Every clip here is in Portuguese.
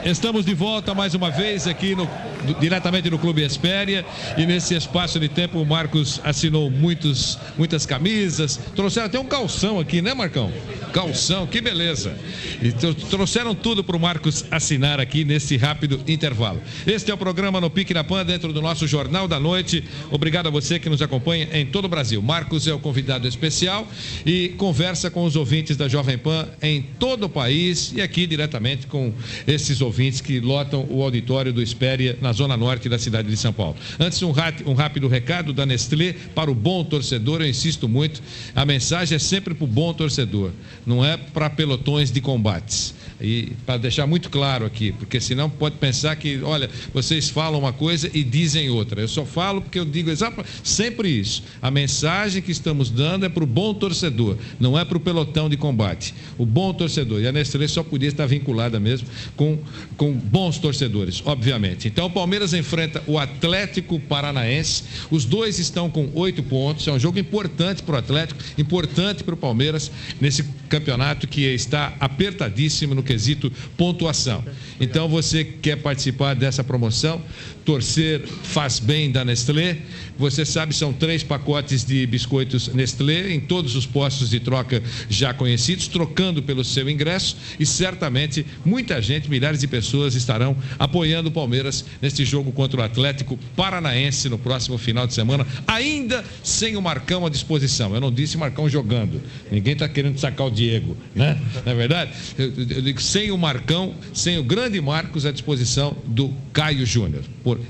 Estamos de volta mais uma vez aqui diretamente no Clube Espéria, e nesse espaço de tempo o Marcos assinou muitas camisas, trouxeram até um calção aqui, né, Marcão? Calção, que beleza! E trouxeram tudo para o Marcos assinar aqui nesse rápido intervalo. Este é o programa No Pique na Pan, dentro do nosso Jornal da Noite. Obrigado a você que nos acompanha em todo o Brasil. Marcos é o convidado especial e conversa com os ouvintes da Jovem Pan em todo o país e aqui diretamente com esses ouvintes que lotam o auditório do Espéria na zona norte da cidade de São Paulo. Antes, um rápido recado da Nestlé para o bom torcedor. Eu insisto muito, a mensagem é sempre para o bom torcedor, não é para pelotões de combates. E para deixar muito claro aqui, porque senão pode pensar que, olha, vocês falam uma coisa e dizem outra. Eu só falo porque eu digo sempre isso. A mensagem que estamos dando é para o bom torcedor, não é para o pelotão de combate. O bom torcedor. E a Nestlé só podia estar vinculada mesmo com bons torcedores, obviamente. Então o Palmeiras enfrenta o Atlético Paranaense. Os dois estão com 8 pontos. É um jogo importante para o Atlético, importante para o Palmeiras nesse campeonato que está apertadíssimo no quesito pontuação. Então você quer participar dessa promoção, torcer faz bem da Nestlé. Você sabe, são 3 pacotes de biscoitos Nestlé em todos os postos de troca já conhecidos, trocando pelo seu ingresso, e certamente muita gente, milhares de pessoas estarão apoiando o Palmeiras neste jogo contra o Atlético Paranaense no próximo final de semana, ainda sem o Marcão à disposição. Eu não disse Marcão jogando, ninguém está querendo sacar o Diego, né? Não é verdade? Eu digo, sem o Marcão, sem o grande Marcos à disposição do Caio Júnior.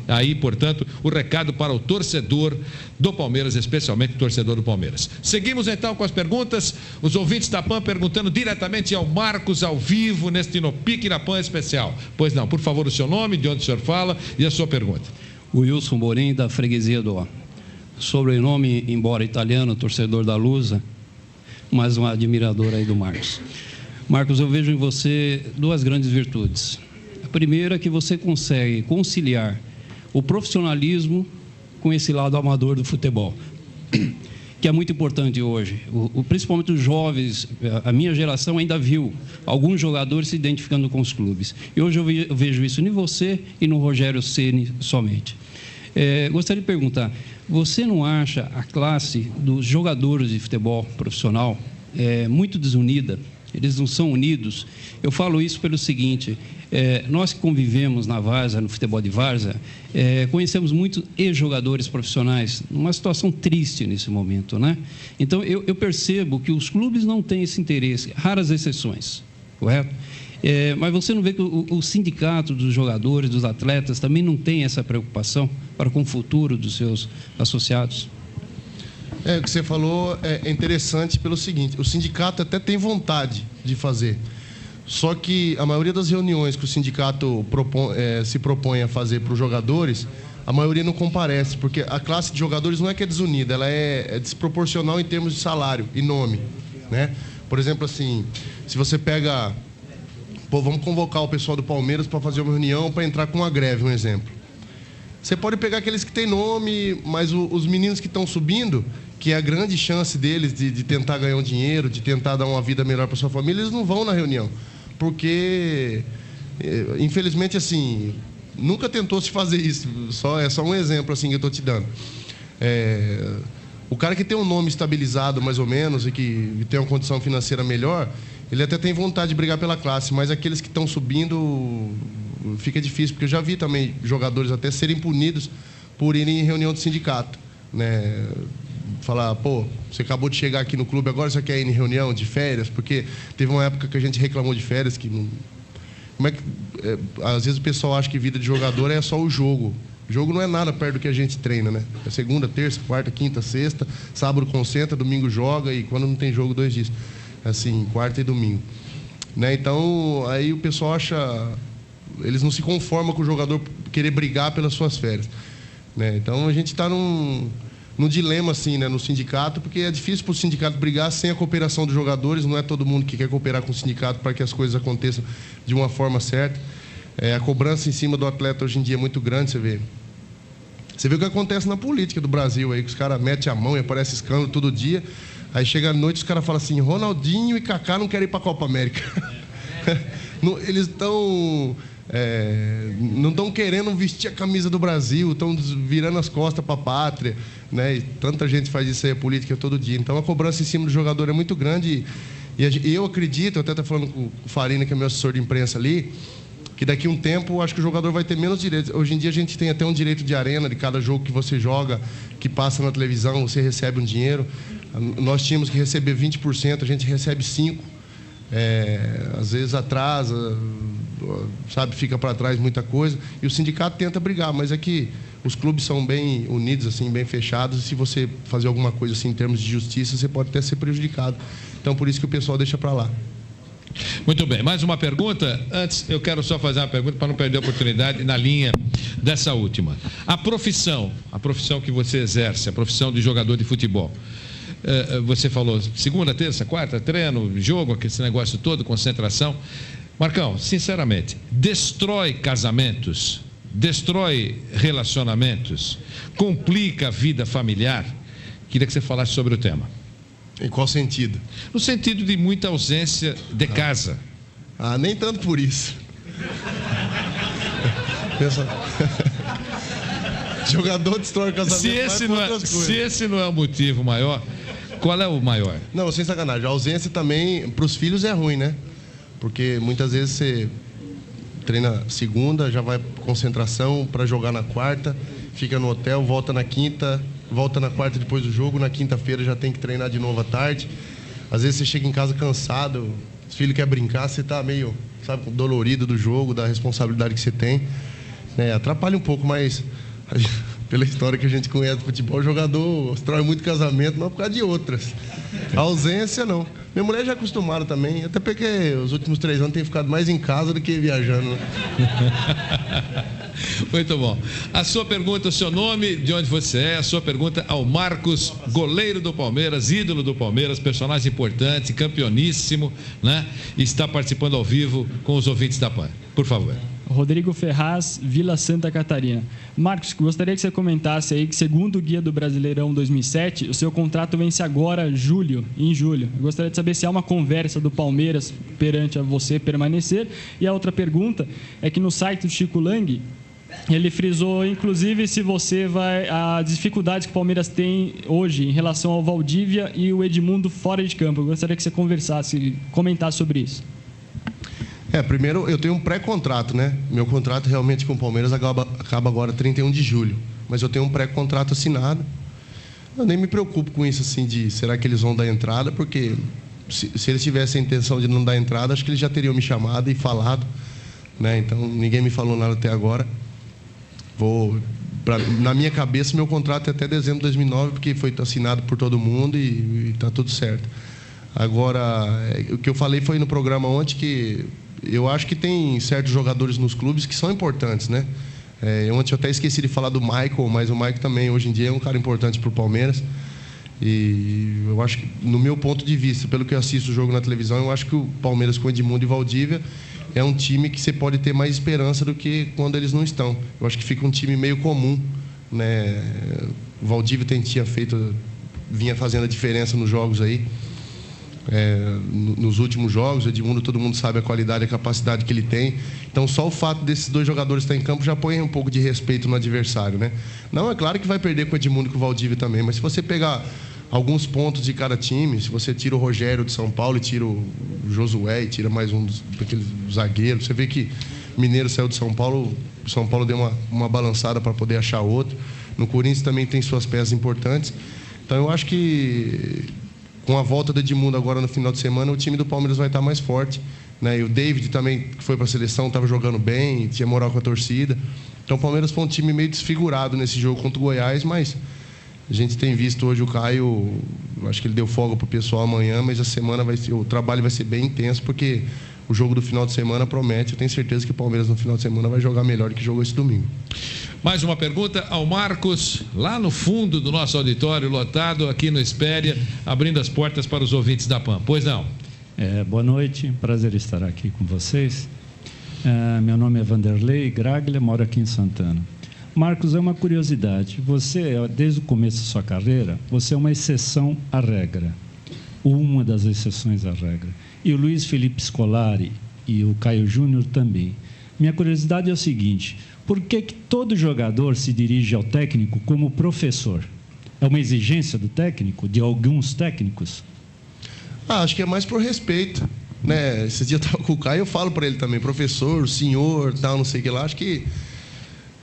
Aí, portanto, o recado para o torcedor do Palmeiras, especialmente o torcedor do Palmeiras. Seguimos então com as perguntas. Os ouvintes da PAN perguntando diretamente ao Marcos ao vivo neste No Pique na PAN especial. Pois não, por favor, o seu nome, de onde o senhor fala e a sua pergunta. O Wilson Morim, da freguesia do sobrenome, embora italiano, torcedor da Lusa, mas um admirador aí do Marcos. Marcos, eu vejo em você 2 grandes virtudes. A primeira é que você consegue conciliar o profissionalismo com esse lado amador do futebol, que é muito importante hoje. Principalmente os jovens, a minha geração ainda viu alguns jogadores se identificando com os clubes. E hoje eu vejo isso em você e no Rogério Ceni somente. Gostaria de perguntar, você não acha a classe dos jogadores de futebol profissional muito desunida? Eles não são unidos. Eu falo isso pelo seguinte, nós que convivemos na várzea, no futebol de várzea, conhecemos muitos ex-jogadores profissionais, numa situação triste nesse momento, né? Então, eu percebo que os clubes não têm esse interesse, raras exceções, correto? Mas você não vê que o sindicato dos jogadores, dos atletas, também não tem essa preocupação para com o futuro dos seus associados? O que você falou é interessante pelo seguinte, o sindicato até tem vontade de fazer, só que a maioria das reuniões que o sindicato se propõe a fazer para os jogadores, a maioria não comparece, porque a classe de jogadores não é que é desunida, ela é desproporcional em termos de salário e nome, né? Por exemplo, assim, se você pega, vamos convocar o pessoal do Palmeiras para fazer uma reunião para entrar com uma greve, um exemplo. Você pode pegar aqueles que têm nome, mas os meninos que estão subindo, que é a grande chance deles de tentar ganhar um dinheiro, de tentar dar uma vida melhor para sua família, eles não vão na reunião. Porque, infelizmente, assim, nunca tentou se fazer isso. É só um exemplo assim, que eu estou te dando. O cara que tem um nome estabilizado, mais ou menos, e que tem uma condição financeira melhor, ele até tem vontade de brigar pela classe, mas aqueles que estão subindo, fica difícil, porque eu já vi também jogadores até serem punidos por irem em reunião do sindicato, né? Falar, você acabou de chegar aqui no clube, agora você quer ir em reunião de férias? Porque teve uma época que a gente reclamou de férias, que não... às vezes o pessoal acha que vida de jogador é só o jogo. O jogo não é nada perto do que a gente treina, né? É segunda, terça, quarta, quinta, sexta, sábado concentra, domingo joga, e quando não tem jogo, 2 dias. Assim, quarta e domingo. Né? Então, aí o pessoal acha... Eles não se conformam com o jogador querer brigar pelas suas férias. Né? Então, a gente está num dilema, assim, né, no sindicato, porque é difícil para o sindicato brigar sem a cooperação dos jogadores. Não é todo mundo que quer cooperar com o sindicato para que as coisas aconteçam de uma forma certa. A cobrança em cima do atleta hoje em dia é muito grande, você vê. Você vê o que acontece na política do Brasil aí, que os caras metem a mão e aparece escândalo todo dia. Aí chega à noite, os caras falam assim, Ronaldinho e Kaká não querem ir para a Copa América. Eles estão não estão querendo vestir a camisa do Brasil, estão virando as costas para a pátria, né? E tanta gente faz isso aí, a política todo dia. Então a cobrança em cima do jogador é muito grande e eu acredito, eu até estou falando com o Farina, que é meu assessor de imprensa ali, que daqui a um tempo acho que o jogador vai ter menos direitos. Hoje em dia a gente tem até um direito de arena, de cada jogo que você joga, que passa na televisão, você recebe um dinheiro. Nós tínhamos que receber 20%, a gente recebe 5%. Às vezes atrasa, sabe, fica para trás muita coisa, e o sindicato tenta brigar, mas é que os clubes são bem unidos, assim, bem fechados, e se você fazer alguma coisa assim em termos de justiça, você pode até ser prejudicado. Então, por isso que o pessoal deixa para lá. Muito bem, mais uma pergunta. Antes, eu quero só fazer uma pergunta para não perder a oportunidade na linha dessa última. A profissão que você exerce, a profissão de jogador de futebol, você falou segunda, terça, quarta, treino, jogo, esse negócio todo, concentração. Marcão, sinceramente, destrói casamentos, destrói relacionamentos, complica a vida familiar? Queria que você falasse sobre o tema. Em qual sentido? No sentido de muita ausência de casa. Nem tanto por isso. Pensa... Jogador destrói o casamento. Se esse não é o motivo maior, qual é o maior? Não, sem sacanagem. A ausência também, para os filhos, é ruim, né? Porque muitas vezes você treina segunda, já vai concentração para jogar na quarta, fica no hotel, volta na quinta, volta na quarta depois do jogo, na quinta-feira já tem que treinar de novo à tarde. Às vezes você chega em casa cansado, os filhos querem brincar, você está meio, sabe, dolorido do jogo, da responsabilidade que você tem. Atrapalha um pouco, mas pela história que a gente conhece do futebol, o jogador destrói muito casamento, mas por causa de outras. A ausência, não. Minha mulher já é acostumada também, até porque os últimos 3 anos tem ficado mais em casa do que viajando. Né? Muito bom. A sua pergunta, o seu nome, de onde você é, a sua pergunta ao Marcos, goleiro do Palmeiras, ídolo do Palmeiras, personagem importante, campeoníssimo, né? E está participando ao vivo com os ouvintes da PAN. Por favor. Rodrigo Ferraz, Vila Santa Catarina. Marcos, gostaria que você comentasse aí que, segundo o Guia do Brasileirão 2007, o seu contrato vence agora, em julho. Eu gostaria de saber se há uma conversa do Palmeiras perante a você permanecer. E a outra pergunta é que no site do Chico Lang, ele frisou, inclusive, se você vai... a dificuldade que o Palmeiras tem hoje em relação ao Valdívia e o Edmundo fora de campo. Eu gostaria que você comentasse sobre isso. Primeiro, eu tenho um pré-contrato, né? Meu contrato realmente com o Palmeiras acaba agora 31 de julho. Mas eu tenho um pré-contrato assinado. Eu nem me preocupo com isso, assim, de será que eles vão dar entrada, porque se eles tivessem a intenção de não dar entrada, acho que eles já teriam me chamado e falado, né? Então, ninguém me falou nada até agora. Na minha cabeça, meu contrato é até dezembro de 2009, porque foi assinado por todo mundo e está tudo certo. Agora, o que eu falei foi no programa ontem que eu acho que tem certos jogadores nos clubes que são importantes, né? Ontem eu até esqueci de falar do Michael, mas o Michael também, hoje em dia, é um cara importante para o Palmeiras. E eu acho que, no meu ponto de vista, pelo que eu assisto o jogo na televisão, eu acho que o Palmeiras com Edmundo e Valdívia é um time que você pode ter mais esperança do que quando eles não estão. Eu acho que fica um time meio comum, né? O Valdívia vinha fazendo a diferença nos jogos aí. Nos últimos jogos, o Edmundo, todo mundo sabe a qualidade e a capacidade que ele tem. Então, só o fato desses 2 jogadores estar em campo já põe um pouco de respeito no adversário, né? Não, é claro que vai perder com o Edmundo e com o Valdívia também, mas se você pegar alguns pontos de cada time, se você tira o Rogério de São Paulo e tira o Josué e tira mais um daqueles zagueiros, você vê que o Mineiro saiu de São Paulo, o São Paulo deu uma balançada para poder achar outro. No Corinthians também tem suas peças importantes. Então, eu acho que com a volta do Edmundo agora no final de semana, o time do Palmeiras vai estar mais forte, né? E o David também, que foi para a seleção, estava jogando bem, tinha moral com a torcida. Então o Palmeiras foi um time meio desfigurado nesse jogo contra o Goiás, mas a gente tem visto hoje o Caio, acho que ele deu folga para o pessoal amanhã, mas o trabalho vai ser bem intenso, porque o jogo do final de semana promete. Eu tenho certeza que o Palmeiras no final de semana vai jogar melhor do que jogou esse domingo. Mais uma pergunta ao Marcos, lá no fundo do nosso auditório lotado, aqui no Espéria, abrindo as portas para os ouvintes da PAN. Pois não? Boa noite, prazer estar aqui com vocês. Meu nome é Vanderlei Graglia, moro aqui em Santana. Marcos, é uma curiosidade, você, desde o começo da sua carreira, você é uma exceção à regra, uma das exceções à regra. E o Luiz Felipe Scolari e o Caio Júnior também. Minha curiosidade é o seguinte: por que todo jogador se dirige ao técnico como professor? É uma exigência do técnico, de alguns técnicos? Acho que é mais por respeito, né? Esse dia eu estava com o Caio, eu falo para ele também, professor, senhor, tal, não sei o que lá. Acho que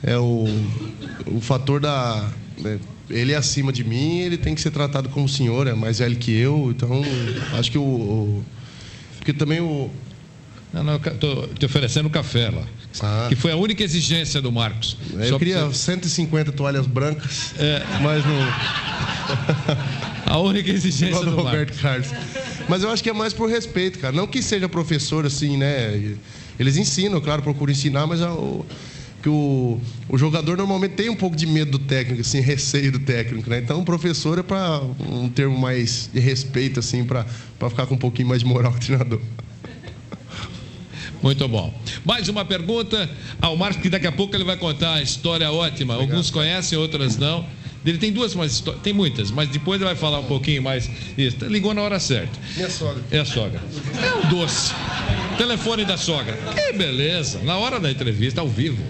é o fator da... Né? Ele é acima de mim, ele tem que ser tratado como senhor, é mais velho que eu. Então, acho que porque também o... Não, eu estou te oferecendo café lá. Que foi a única exigência do Marcos. Eu queria 150 toalhas brancas, mas não... A única exigência do Roberto Marcos. Carlos. Mas eu acho que é mais por respeito, cara. Não que seja professor, assim, né? Eles ensinam, claro, procuram ensinar, mas que o jogador normalmente tem um pouco de medo do técnico, assim, receio do técnico, né? Então, o professor é para um termo mais de respeito, assim, para ficar com um pouquinho mais de moral com o treinador. Muito bom. Mais uma pergunta ao Marcos, que daqui a pouco ele vai contar a história ótima. Obrigado. Alguns conhecem, outras não. Ele tem duas, mas tem muitas, mas depois ele vai falar um pouquinho mais. Isso. Ligou na hora certa. Minha sogra. É a sogra. É um doce. Telefone da sogra. Que beleza. Na hora da entrevista, ao vivo.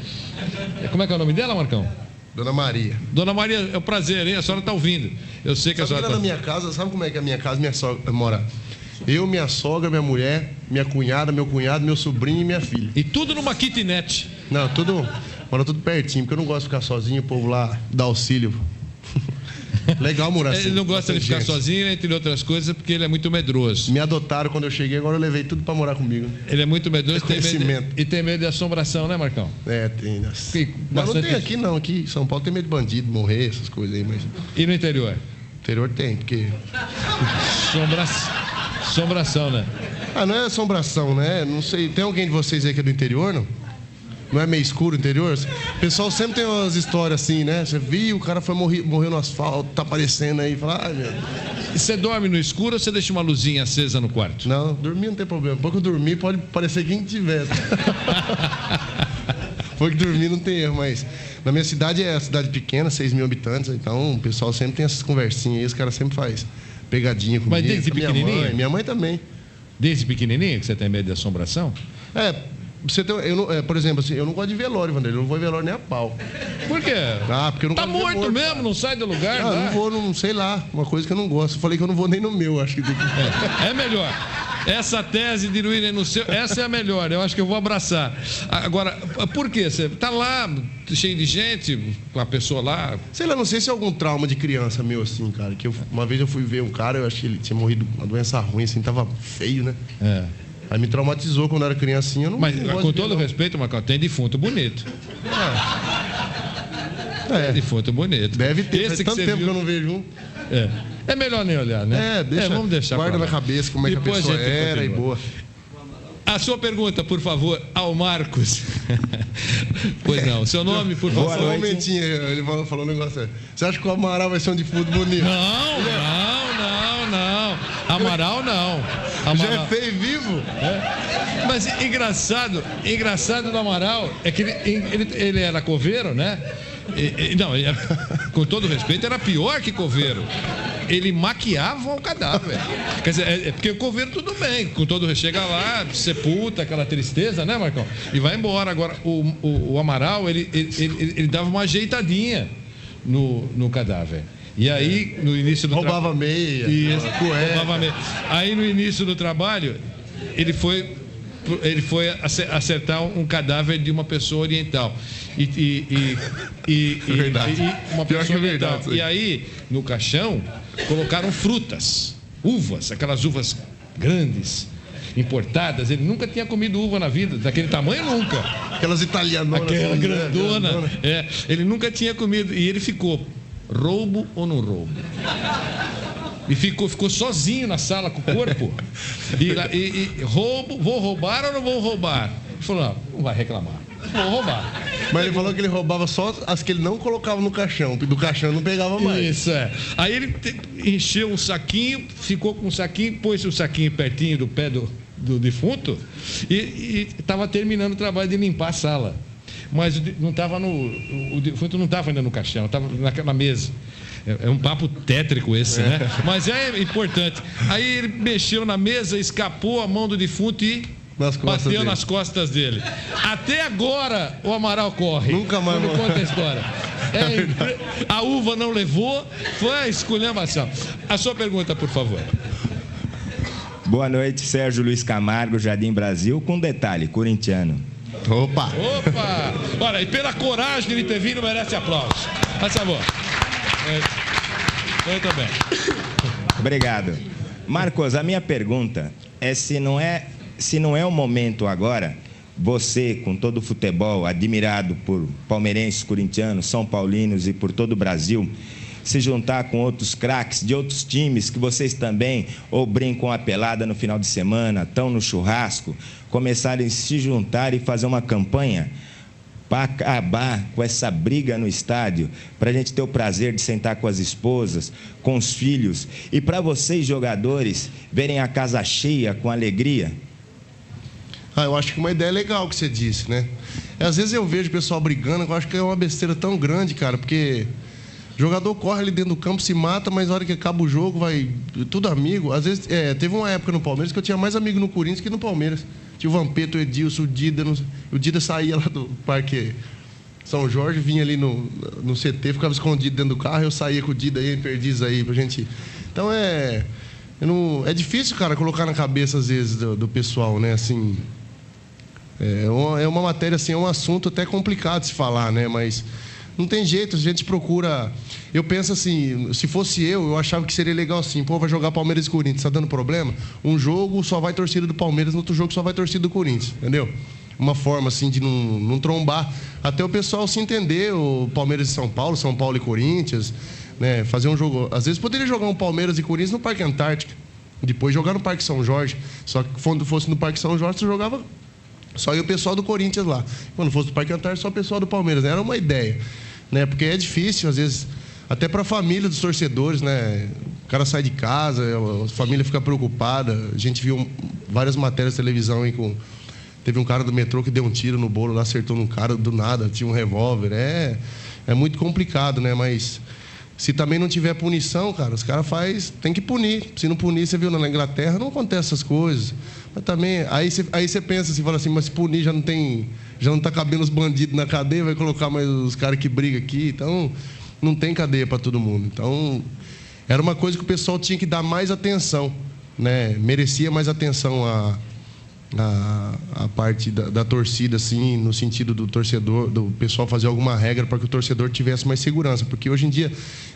Como é que é o nome dela, Marcão? Dona Maria. Dona Maria, é um prazer, hein? A senhora está ouvindo. Eu sei que a senhora está... na minha casa, sabe como é que é a minha casa? Minha sogra mora... Eu, minha sogra, minha mulher, minha cunhada, meu cunhado, meu sobrinho e minha filha. E tudo numa kitnet? Não, mora tudo pertinho, porque eu não gosto de ficar sozinho, o povo lá dá auxílio. Legal morar assim. Ele não gosta de ficar sozinho, entre outras coisas, porque ele é muito medroso. Me adotaram quando eu cheguei, agora eu levei tudo para morar comigo. Ele é muito medroso e tem medo de assombração, né, Marcão? Tem. Não tem aqui não, aqui em São Paulo tem medo de bandido, morrer, essas coisas aí. Mas... E no interior? No interior tem, porque... Assombração, né? Não é assombração, né? Não sei, tem alguém de vocês aí que é do interior, não? Não é meio escuro o interior? O pessoal sempre tem umas histórias assim, né? Você viu, o cara morreu no asfalto, tá aparecendo aí, fala, ai, meu Deus. E você dorme no escuro ou você deixa uma luzinha acesa no quarto? Não, dormir não tem problema. Depois que eu dormir, pode parecer quem tiver. Depois que dormir não tem erro, mas... Na minha cidade é a cidade pequena, 6 mil habitantes, então o pessoal sempre tem essas conversinhas aí, os caras sempre fazem pegadinha comigo. Mas desde pequenininho? Minha mãe também. Desde pequenininho que você tem medo de assombração? Você tem, por exemplo, assim, eu não gosto de velório, Vanderlei. Eu não vou em velório nem a pau. Por quê? Porque eu não gosto de morto mesmo, cara. Não sai do lugar. Não vou, não sei lá. Uma coisa que eu não gosto. Eu falei que eu não vou nem no meu, acho que tem que... É melhor. Essa tese de não ir no seu, essa é a melhor. Eu acho que eu vou abraçar. Agora, por quê? Você tá lá, cheio de gente, com a pessoa lá. Sei lá, não sei se é algum trauma de criança meu, assim, cara. Que uma vez eu fui ver um cara, eu acho que ele tinha morrido uma doença ruim, assim, tava feio, né? Aí me traumatizou quando eu era criancinha. Eu não, mas, não com todo respeito, Marcão, tem defunto bonito. Defunto bonito. Deve ter, faz tanto tempo que eu não vejo um. É melhor nem olhar, né? Vamos deixar. Guarda na cabeça como é que a pessoa era e boa. A sua pergunta, por favor, ao Marcos. Pois não, seu nome, por favor. Só um momentinho, ele falou um negócio. Você acha que o Amaral vai ser um defunto bonito? Não. Amaral não. Já é feio e vivo? Mas engraçado do Amaral é que ele era coveiro, né? Com todo respeito, era pior que coveiro. Ele maquiava o cadáver. Quer dizer, porque o coveiro tudo bem, com todo chega lá, sepulta aquela tristeza, né, Marcão? E vai embora. Agora, o Amaral, ele dava uma ajeitadinha no cadáver. E aí, no início do roubava meia, roubava meia. Aí, no início do trabalho, ele foi acertar um cadáver de uma pessoa oriental. Verdade. Uma pessoa oriental. E aí, no caixão, colocaram frutas, uvas, aquelas uvas grandes, importadas. Ele nunca tinha comido uva na vida, daquele tamanho nunca. Aquelas italianonas. Aquela grandona. Ele nunca tinha comido. E ele ficou, roubo ou não roubo? E ficou sozinho na sala com o corpo. Vou roubar ou não vou roubar? Ele falou, não vai reclamar. Vou roubar. Mas ele falou que ele roubava só as que ele não colocava no caixão. Do caixão não pegava mais. Isso, Aí ele encheu um saquinho, ficou com um saquinho, pôs o saquinho pertinho do pé do defunto e estava terminando o trabalho de limpar a sala. Mas não estava o defunto não estava ainda no caixão, estava naquela mesa. É um papo tétrico esse, né? Mas é importante. Aí ele mexeu na mesa, escapou a mão do defunto e Bateu nas costas dele. Até agora o Amaral corre. Nunca mais não conta a história. A uva não levou, foi a esculhambação. A sua pergunta, por favor. Boa noite, Sérgio Luiz Camargo, Jardim Brasil, com detalhe, corintiano. Opa! Olha, e pela coragem de ele ter vindo, merece aplausos. Faz favor. Muito bem. Obrigado. Marcos, a minha pergunta é se não é o momento agora, você, com todo o futebol, admirado por palmeirenses, corintianos, são paulinos e por todo o Brasil, se juntar com outros craques de outros times que vocês também ou brincam a pelada no final de semana, estão no churrasco, começarem a se juntar e fazer uma campanha para acabar com essa briga no estádio, para a gente ter o prazer de sentar com as esposas, com os filhos, e para vocês, jogadores, verem a casa cheia com alegria? Eu acho que uma ideia legal que você disse, né? Às vezes eu vejo o pessoal brigando, eu acho que é uma besteira tão grande, cara, porque o jogador corre ali dentro do campo, se mata, mas na hora que acaba o jogo, vai tudo amigo. Às vezes, teve uma época no Palmeiras que eu tinha mais amigo no Corinthians que no Palmeiras. Tinha o Vampeta, o Edilson, o Dida. O Dida saía lá do Parque São Jorge, vinha ali no CT, ficava escondido dentro do carro, eu saía com o Dida aí, perdiz aí pra gente. Então é difícil, cara, colocar na cabeça, às vezes, do pessoal, né? Assim, é uma matéria, assim, é um assunto até complicado de se falar, né? Mas não tem jeito, a gente procura. Eu penso assim, se fosse eu achava que seria legal assim, pô, vai jogar Palmeiras e Corinthians, tá dando problema? Um jogo só vai torcida do Palmeiras, no outro jogo só vai torcida do Corinthians, entendeu? Uma forma assim de não trombar, até o pessoal se entender, o Palmeiras e São Paulo e Corinthians, né? Fazer um jogo. Às vezes poderia jogar um Palmeiras e Corinthians no Parque Antártica, depois jogar no Parque São Jorge. Só que quando fosse no Parque São Jorge, você jogava só ia o pessoal do Corinthians lá. Quando fosse no Parque Antártica, só o pessoal do Palmeiras. Era uma ideia, né? Porque é difícil, às vezes, até para a família dos torcedores, né? O cara sai de casa, a família fica preocupada. A gente viu várias matérias de televisão aí com... Teve um cara do metrô que deu um tiro no bolo lá, acertou num cara do nada, tinha um revólver. É muito complicado, né? Mas se também não tiver punição, cara, os caras tem que punir. Se não punir, você viu na Inglaterra, não acontece essas coisas. Mas também, aí você pensa assim, fala assim, mas se punir já não está cabendo os bandidos na cadeia, vai colocar mais os caras que brigam aqui. Então, não tem cadeia para todo mundo. Então, era uma coisa que o pessoal tinha que dar mais atenção, né? Merecia mais atenção a parte da torcida, assim, no sentido do torcedor, do pessoal fazer alguma regra para que o torcedor tivesse mais segurança. Porque hoje em dia,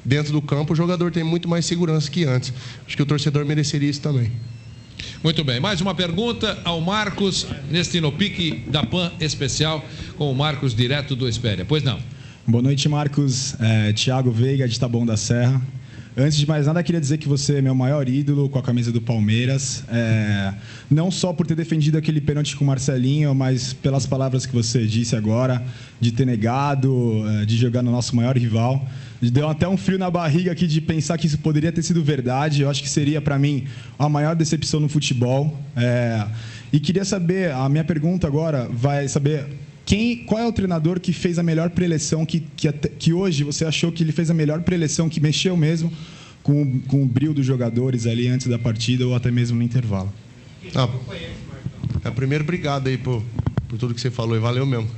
dentro do campo, o jogador tem muito mais segurança que antes. Acho que o torcedor mereceria isso também. Muito bem, mais uma pergunta ao Marcos, neste No Pique da Pan especial, com o Marcos direto do Espéria. Pois não. Boa noite, Marcos. Thiago Veiga, de Taboão da Serra. Antes de mais nada, queria dizer que você é meu maior ídolo com a camisa do Palmeiras. Não só por ter defendido aquele pênalti com o Marcelinho, mas pelas palavras que você disse agora, de ter negado, de jogar no nosso maior rival. Deu até um frio na barriga aqui de pensar que isso poderia ter sido verdade. Eu acho que seria, para mim, a maior decepção no futebol. E queria saber, a minha pergunta agora vai saber... Qual é o treinador que fez a melhor preleção, que hoje você achou que ele fez a melhor preleção, que mexeu mesmo com o brio dos jogadores ali antes da partida ou até mesmo no intervalo? Primeiro, obrigado aí por tudo que você falou e valeu mesmo.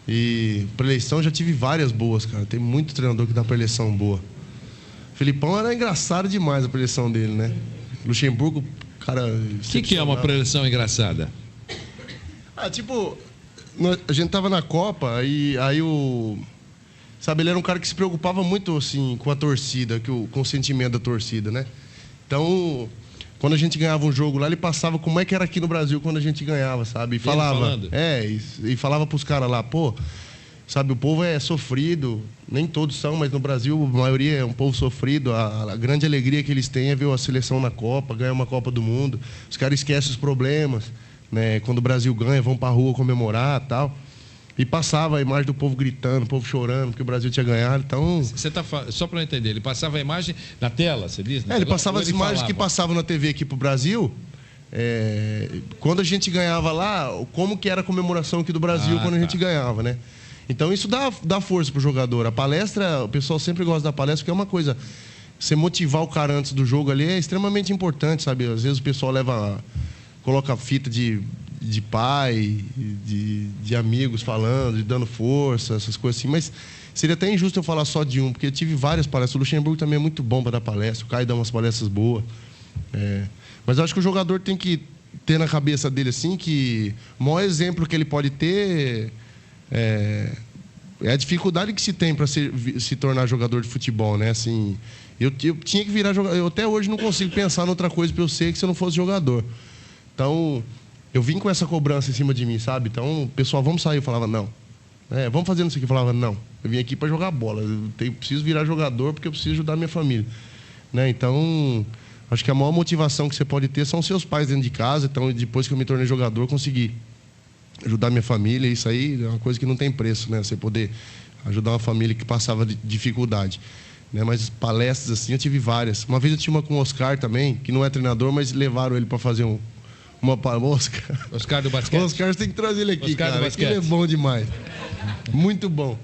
E preleção já tive várias boas, cara. Tem muito treinador que dá preleção boa. Filipão era engraçado demais a preleção dele, né? Luxemburgo, cara... O que é uma preleção engraçada? A gente tava na Copa e aí sabe, ele era um cara que se preocupava muito assim com a torcida, com o sentimento da torcida, né? Então, quando a gente ganhava um jogo lá, ele passava como é que era aqui no Brasil quando a gente ganhava, sabe? E falava, e falava pros caras lá, pô, sabe, o povo é sofrido, nem todos são, mas no Brasil a maioria é um povo sofrido. A grande alegria que eles têm é ver a seleção na Copa, ganhar uma Copa do Mundo. Os caras esquecem os problemas, né? Quando o Brasil ganha, vão para a rua comemorar e tal. E passava a imagem do povo gritando, o povo chorando, porque o Brasil tinha ganhado. Então... Só para eu entender, ele passava a imagem na tela, você diz? Ele passava as imagens que passavam na TV aqui para o Brasil. Quando a gente ganhava lá, como que era a comemoração aqui do Brasil quando a gente ganhava, né? Então isso dá força pro jogador. A palestra, o pessoal sempre gosta da palestra, porque é uma coisa... Você motivar o cara antes do jogo ali é extremamente importante, sabe? Às vezes o pessoal coloca fita de pai, de amigos falando, de dando força, essas coisas assim, mas seria até injusto eu falar só de um, porque eu tive várias palestras. O Luxemburgo também é muito bom para dar palestra, o Caio dá umas palestras boas. Mas eu acho que o jogador tem que ter na cabeça dele assim que o maior exemplo que ele pode ter é a dificuldade que se tem para se tornar jogador de futebol, né? Assim, eu tinha que virar jogador. Eu até hoje não consigo pensar em outra coisa para eu ser que se eu não fosse jogador. Então, eu vim com essa cobrança em cima de mim, sabe? Então, pessoal, vamos sair. Eu falava, não. Vamos fazer isso aqui. Eu falava, não. Eu vim aqui para jogar bola. Eu preciso virar jogador porque eu preciso ajudar a minha família. Né? Então, acho que a maior motivação que você pode ter são seus pais dentro de casa. Então, depois que eu me tornei jogador, eu consegui ajudar minha família. Isso aí é uma coisa que não tem preço, né? Você poder ajudar uma família que passava dificuldade. Né? Mas palestras assim, eu tive várias. Uma vez eu tinha uma com o Oscar também, que não é treinador, mas levaram ele para fazer uma mosca. Oscar do basquete. O Oscar, você tem que trazer ele aqui, Oscar cara. Ele é bom demais. Muito bom.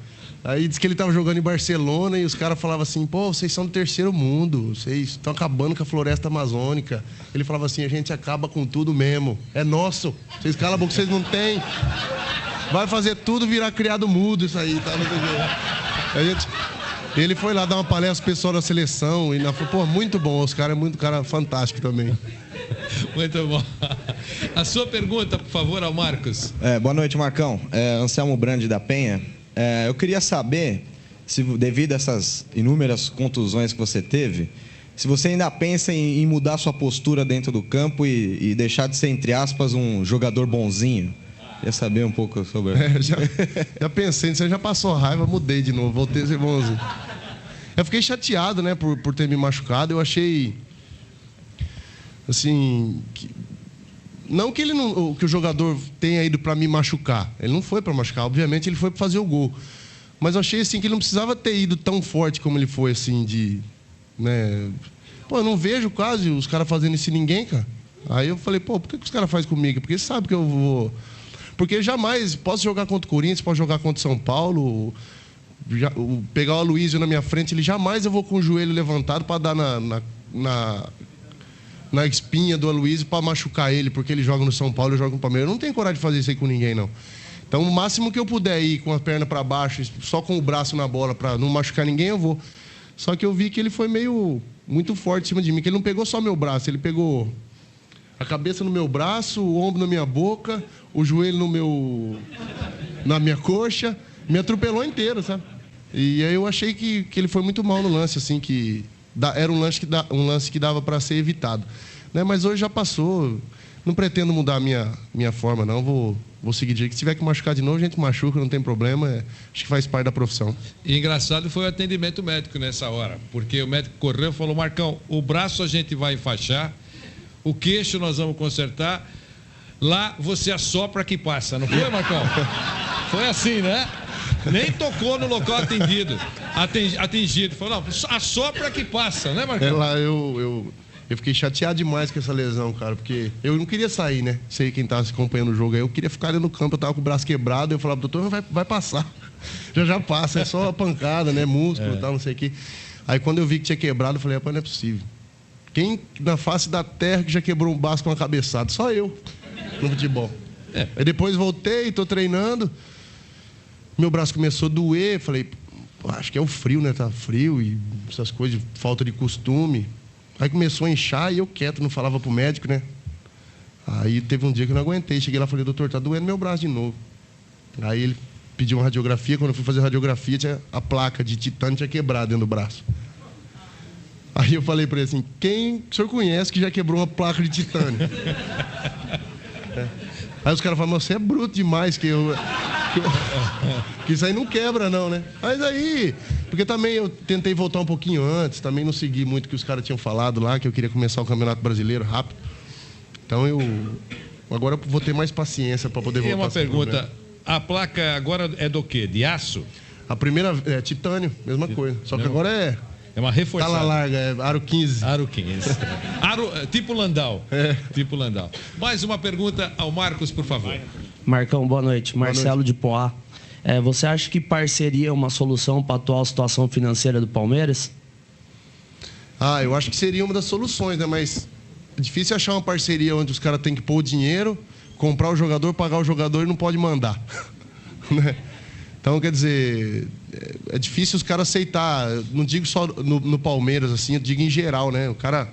Aí disse que ele estava jogando em Barcelona e os caras falavam assim, pô, vocês são do terceiro mundo, vocês estão acabando com a floresta amazônica. Ele falava assim, a gente acaba com tudo mesmo, é nosso. Vocês calam a boca, vocês não têm. Vai fazer tudo virar criado mudo isso aí, tá? Ele foi lá dar uma palestra pro pessoal da seleção e falou, pô, muito bom, os caras é muito cara fantástico também. Muito bom. A sua pergunta, por favor, ao Marcos. Boa noite, Marcão. Anselmo Brandi da Penha. Eu queria saber, se devido a essas inúmeras contusões que você teve, se você ainda pensa em mudar sua postura dentro do campo e deixar de ser, entre aspas, um jogador bonzinho. Queria saber um pouco sobre... Já pensei, você já passou raiva, mudei de novo, voltei a ser bonzinho. Eu fiquei chateado, né, por ter me machucado. Eu achei, assim, não que que o jogador tenha ido para me machucar. Ele não foi para machucar, obviamente ele foi para fazer o gol. Mas eu achei assim que ele não precisava ter ido tão forte como ele foi, assim, né? Pô, eu não vejo quase os caras fazendo isso em ninguém, cara. Aí eu falei, pô, por que os caras fazem comigo? Porque sabe que eu vou... Porque jamais posso jogar contra o Corinthians, posso jogar contra o São Paulo, pegar o Aloysio na minha frente, ele jamais eu vou com o joelho levantado para dar na espinha do Aloysio para machucar ele, porque ele joga no São Paulo e joga no Palmeiras. Eu não tenho coragem de fazer isso aí com ninguém, não. Então, o máximo que eu puder ir com a perna para baixo, só com o braço na bola, para não machucar ninguém, eu vou. Só que eu vi que ele foi muito forte em cima de mim, que ele não pegou só meu braço, ele pegou a cabeça no meu braço, o ombro na minha boca, o joelho na minha coxa, me atropelou inteiro, sabe? E aí eu achei que ele foi muito mal no lance, assim, que era um lance que dava para ser evitado. Né? Mas hoje já passou, não pretendo mudar a minha forma, não, vou seguir de jeito. Se tiver que machucar de novo, a gente machuca, não tem problema, acho que faz parte da profissão. E engraçado foi o atendimento médico nessa hora, porque o médico correu e falou, Marcão, o braço a gente vai enfaixar, o queixo nós vamos consertar, lá você assopra que passa, não foi, Marcão? Foi assim, né? Nem tocou no local atingido. Falou, não, assopra que passa, né, Marcão? Lá eu fiquei chateado demais com essa lesão, cara, porque eu não queria sair, né? Sei quem estava acompanhando o jogo aí, eu queria ficar ali no campo, eu tava com o braço quebrado, eu falava, doutor, vai passar. Já passa, é só pancada, né? Músculo e tal, não sei o quê. Aí quando eu vi que tinha quebrado, eu falei, rapaz, não é possível. Quem na face da terra que já quebrou um braço com uma cabeçada? Só eu, no futebol. Aí depois voltei, tô treinando, meu braço começou a doer, falei, acho que é o frio, né? Tá frio e essas coisas, falta de costume. Aí começou a inchar e eu quieto, não falava pro médico, né? Aí teve um dia que eu não aguentei, cheguei lá e falei, doutor, tá doendo meu braço de novo. Aí ele pediu uma radiografia, quando eu fui fazer a radiografia, a placa de titânio tinha quebrado dentro do braço. Aí eu falei para ele assim, quem o senhor conhece que já quebrou uma placa de titânio? Aí os caras falaram, você é bruto demais, que isso aí não quebra não, né? Mas aí, porque também eu tentei voltar um pouquinho antes, também não segui muito o que os caras tinham falado lá, que eu queria começar o Campeonato Brasileiro rápido. Então agora eu vou ter mais paciência para poder voltar. E uma pergunta, a placa agora é do quê? De aço? A primeira é titânio, mesma coisa, só que agora é uma reforçada. Tala larga, é aro 15. Aro 15. Tipo Landau. Tipo Landau. Mais uma pergunta ao Marcos, por favor. Marcão, boa noite. Marcelo de Poá. Você acha que parceria é uma solução para a atual situação financeira do Palmeiras? Eu acho que seria uma das soluções, né? Mas é difícil achar uma parceria onde os caras têm que pôr o dinheiro comprar o jogador, pagar o jogador e não pode mandar. Né? Então, quer dizer, é difícil os caras aceitar. Não digo só no Palmeiras, assim, eu digo em geral, né? O cara,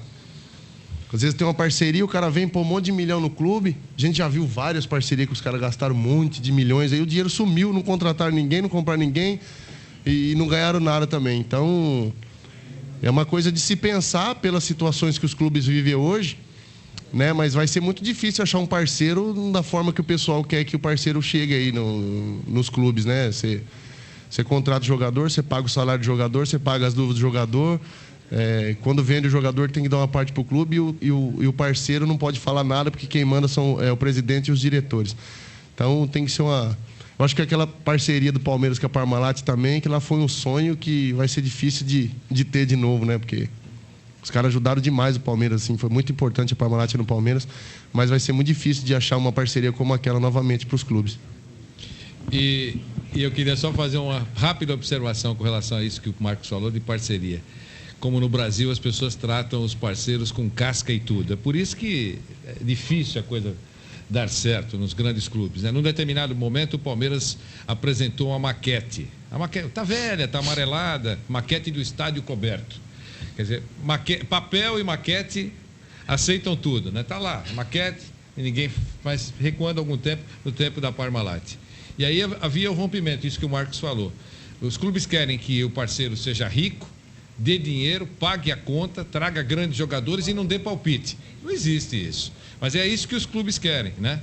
às vezes tem uma parceria, o cara vem pôr um monte de milhão no clube. A gente já viu várias parcerias que os caras gastaram um monte de milhões. Aí o dinheiro sumiu, não contrataram ninguém, não compraram ninguém e não ganharam nada também. Então, é uma coisa de se pensar pelas situações que os clubes vivem hoje, né? Mas vai ser muito difícil achar um parceiro da forma que o pessoal quer que o parceiro chegue aí nos clubes, né? Você contrata o jogador, você paga o salário do jogador, você paga as luvas do jogador. Quando vende o jogador, tem que dar uma parte para o clube e o parceiro não pode falar nada, porque quem manda é o presidente e os diretores. Então tem que ser uma... Eu acho que aquela parceria do Palmeiras com a Parmalat também, que lá foi um sonho que vai ser difícil de ter de novo, né? Porque os caras ajudaram demais o Palmeiras, assim, foi muito importante a Parmalat no Palmeiras, mas vai ser muito difícil de achar uma parceria como aquela novamente para os clubes. E eu queria só fazer uma rápida observação com relação a isso que o Marcos falou de parceria. Como no Brasil as pessoas tratam os parceiros com casca e tudo. É por isso que é difícil a coisa dar certo nos grandes clubes, né? Num determinado momento o Palmeiras apresentou uma maquete. A maquete está velha, está amarelada, maquete do estádio coberto. Quer dizer, papel e maquete aceitam tudo, né? Está lá, maquete, e ninguém faz, recuando algum tempo, no tempo da Parmalat. E aí havia o rompimento, isso que o Marcos falou. Os clubes querem que o parceiro seja rico, dê dinheiro, pague a conta, traga grandes jogadores e não dê palpite. Não existe isso. Mas é isso que os clubes querem, né?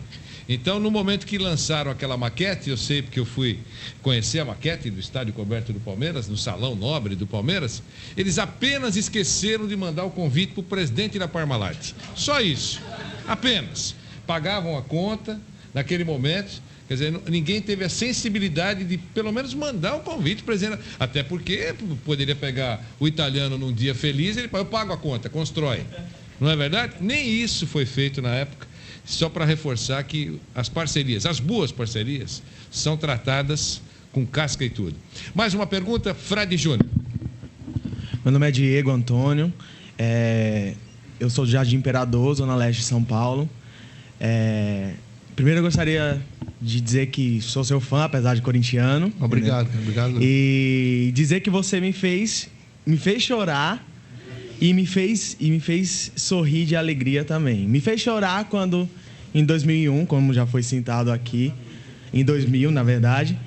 Então, no momento que lançaram aquela maquete, eu sei porque eu fui conhecer a maquete do estádio coberto do Palmeiras, no Salão Nobre do Palmeiras, eles apenas esqueceram de mandar o convite para o presidente da Parmalat. Só isso. Apenas. Pagavam a conta naquele momento. Quer dizer, ninguém teve a sensibilidade de, pelo menos, mandar o convite para o presidente. Até porque poderia pegar o italiano num dia feliz, ele fala, eu pago a conta, constrói. Não é verdade? Nem isso foi feito na época. Só para reforçar que as parcerias, as boas parcerias, são tratadas com casca e tudo. Mais uma pergunta, Fred Júnior. Meu nome é Diego Antônio, eu sou do Jardim Imperador, Zona Leste de São Paulo. Primeiro eu gostaria de dizer que sou seu fã, apesar de corintiano. Obrigado, né? Obrigado. E dizer que você me fez chorar e me fez sorrir de alegria também. Me fez chorar quando, em 2001, como já foi citado aqui, em 2000, na verdade,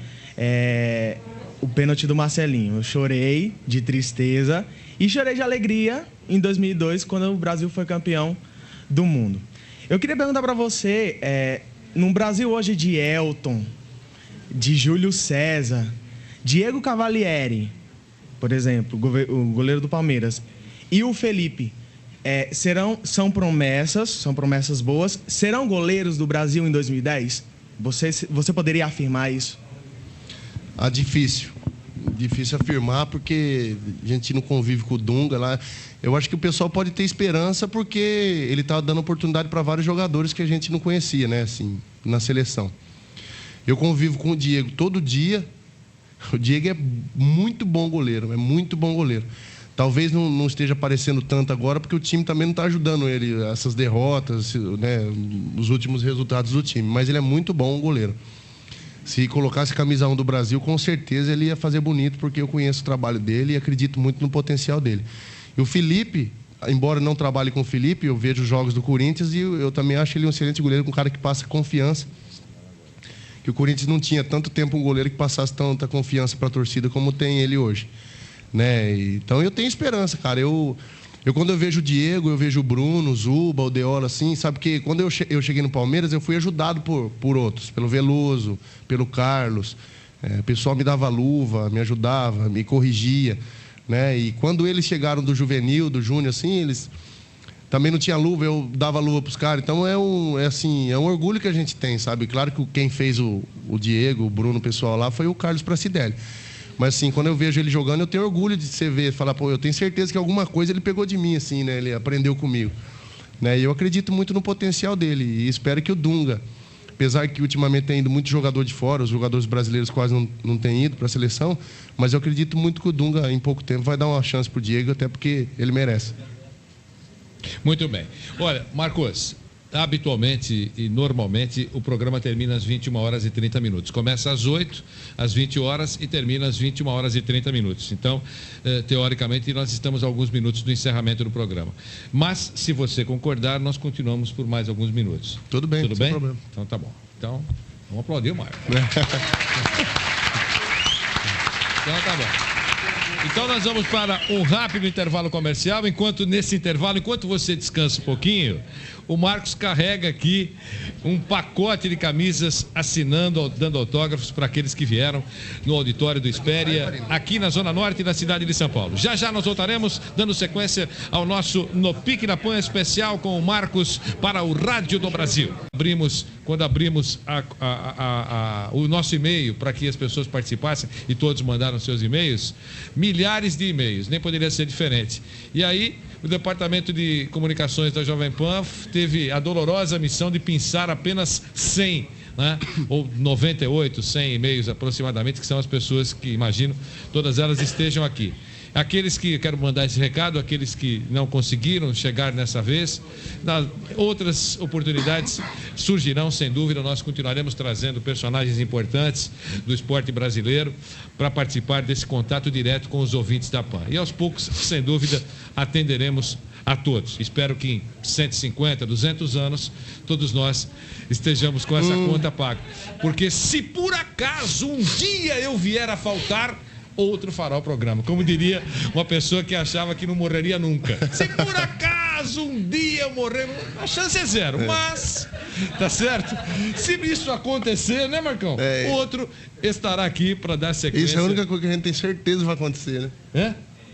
o pênalti do Marcelinho. Eu chorei de tristeza e chorei de alegria em 2002, quando o Brasil foi campeão do mundo. Eu queria perguntar para você, no Brasil hoje de Elton, de Júlio César, Diego Cavalieri, por exemplo, o goleiro do Palmeiras, e o Felipe, são promessas boas, serão goleiros do Brasil em 2010? Você poderia afirmar isso? Difícil afirmar, porque a gente não convive com o Dunga lá. Eu acho que o pessoal pode ter esperança, porque ele está dando oportunidade para vários jogadores que a gente não conhecia, né, assim, na seleção. Eu convivo com o Diego todo dia. O Diego é muito bom goleiro, Talvez não esteja aparecendo tanto agora, porque o time também não está ajudando ele, essas derrotas, né, os últimos resultados do time. Mas ele é muito bom goleiro. Se colocasse camisa 1 do Brasil, com certeza ele ia fazer bonito, porque eu conheço o trabalho dele e acredito muito no potencial dele. E o Felipe, embora não trabalhe com o Felipe, eu vejo os jogos do Corinthians e eu também acho ele um excelente goleiro, um cara que passa confiança. Que o Corinthians não tinha tanto tempo um goleiro que passasse tanta confiança para a torcida como tem ele hoje, né? Então eu tenho esperança, cara. Eu quando eu vejo o Diego, eu vejo o Bruno, o Zuba, o Deola, assim, sabe que quando eu cheguei no Palmeiras, eu fui ajudado por outros, pelo Veloso, pelo Carlos. O pessoal me dava luva, me ajudava, me corrigia, né? E quando eles chegaram do juvenil, do júnior, assim, eles também não tinham luva, eu dava luva para os caras. Então é um orgulho que a gente tem, sabe? Claro que quem fez o Diego, o Bruno, o pessoal lá, foi o Carlos Pracidelli. Mas, assim, quando eu vejo ele jogando, eu tenho orgulho de você ver, falar, pô, eu tenho certeza que alguma coisa ele pegou de mim, assim, né? Ele aprendeu comigo, né? E eu acredito muito no potencial dele e espero que o Dunga, apesar que ultimamente tem ido muito jogador de fora, os jogadores brasileiros quase não têm ido para a seleção, mas eu acredito muito que o Dunga, em pouco tempo, vai dar uma chance para o Diego, até porque ele merece. Muito bem. Olha, Marcos, habitualmente e normalmente o programa termina às 21 horas e 30 minutos. Começa às 8, às 20 horas e termina às 21 horas e 30 minutos. Então, teoricamente, nós estamos a alguns minutos do encerramento do programa. Mas, se você concordar, nós continuamos por mais alguns minutos. Tudo bem, Tudo bem? sem problema. Então, tá bom. Então, vamos aplaudir o Marco. Então, tá bom. Então nós vamos para um rápido intervalo comercial. Enquanto você descansa um pouquinho, o Marcos carrega aqui um pacote de camisas assinando, dando autógrafos para aqueles que vieram no auditório do Espéria, aqui na Zona Norte da cidade de São Paulo. Já já nós voltaremos dando sequência ao nosso No Pique na Pan especial com o Marcos para o Rádio do Brasil. Quando abrimos o nosso e-mail para que as pessoas participassem e todos mandaram seus e-mails, milhares de e-mails, nem poderia ser diferente. E aí, o Departamento de Comunicações da Jovem Pan teve a dolorosa missão de pensar apenas 100, né? Ou 98, 100 e-mails aproximadamente, que são as pessoas que, imagino, todas elas estejam aqui. Aqueles que, quero mandar esse recado, aqueles que não conseguiram chegar nessa vez, outras oportunidades surgirão, sem dúvida. Nós continuaremos trazendo personagens importantes do esporte brasileiro para participar desse contato direto com os ouvintes da PAN. E aos poucos, sem dúvida, atenderemos a todos. Espero que em 150, 200 anos, todos nós estejamos com essa conta paga. Porque se por acaso um dia eu vier a faltar, outro fará o programa. Como diria uma pessoa que achava que não morreria nunca. Se por acaso um dia eu morrer, a chance é zero, mas, tá certo? Se isso acontecer, né, Marcão? Outro estará aqui para dar sequência. Isso é a única coisa que a gente tem certeza que vai acontecer, né? É?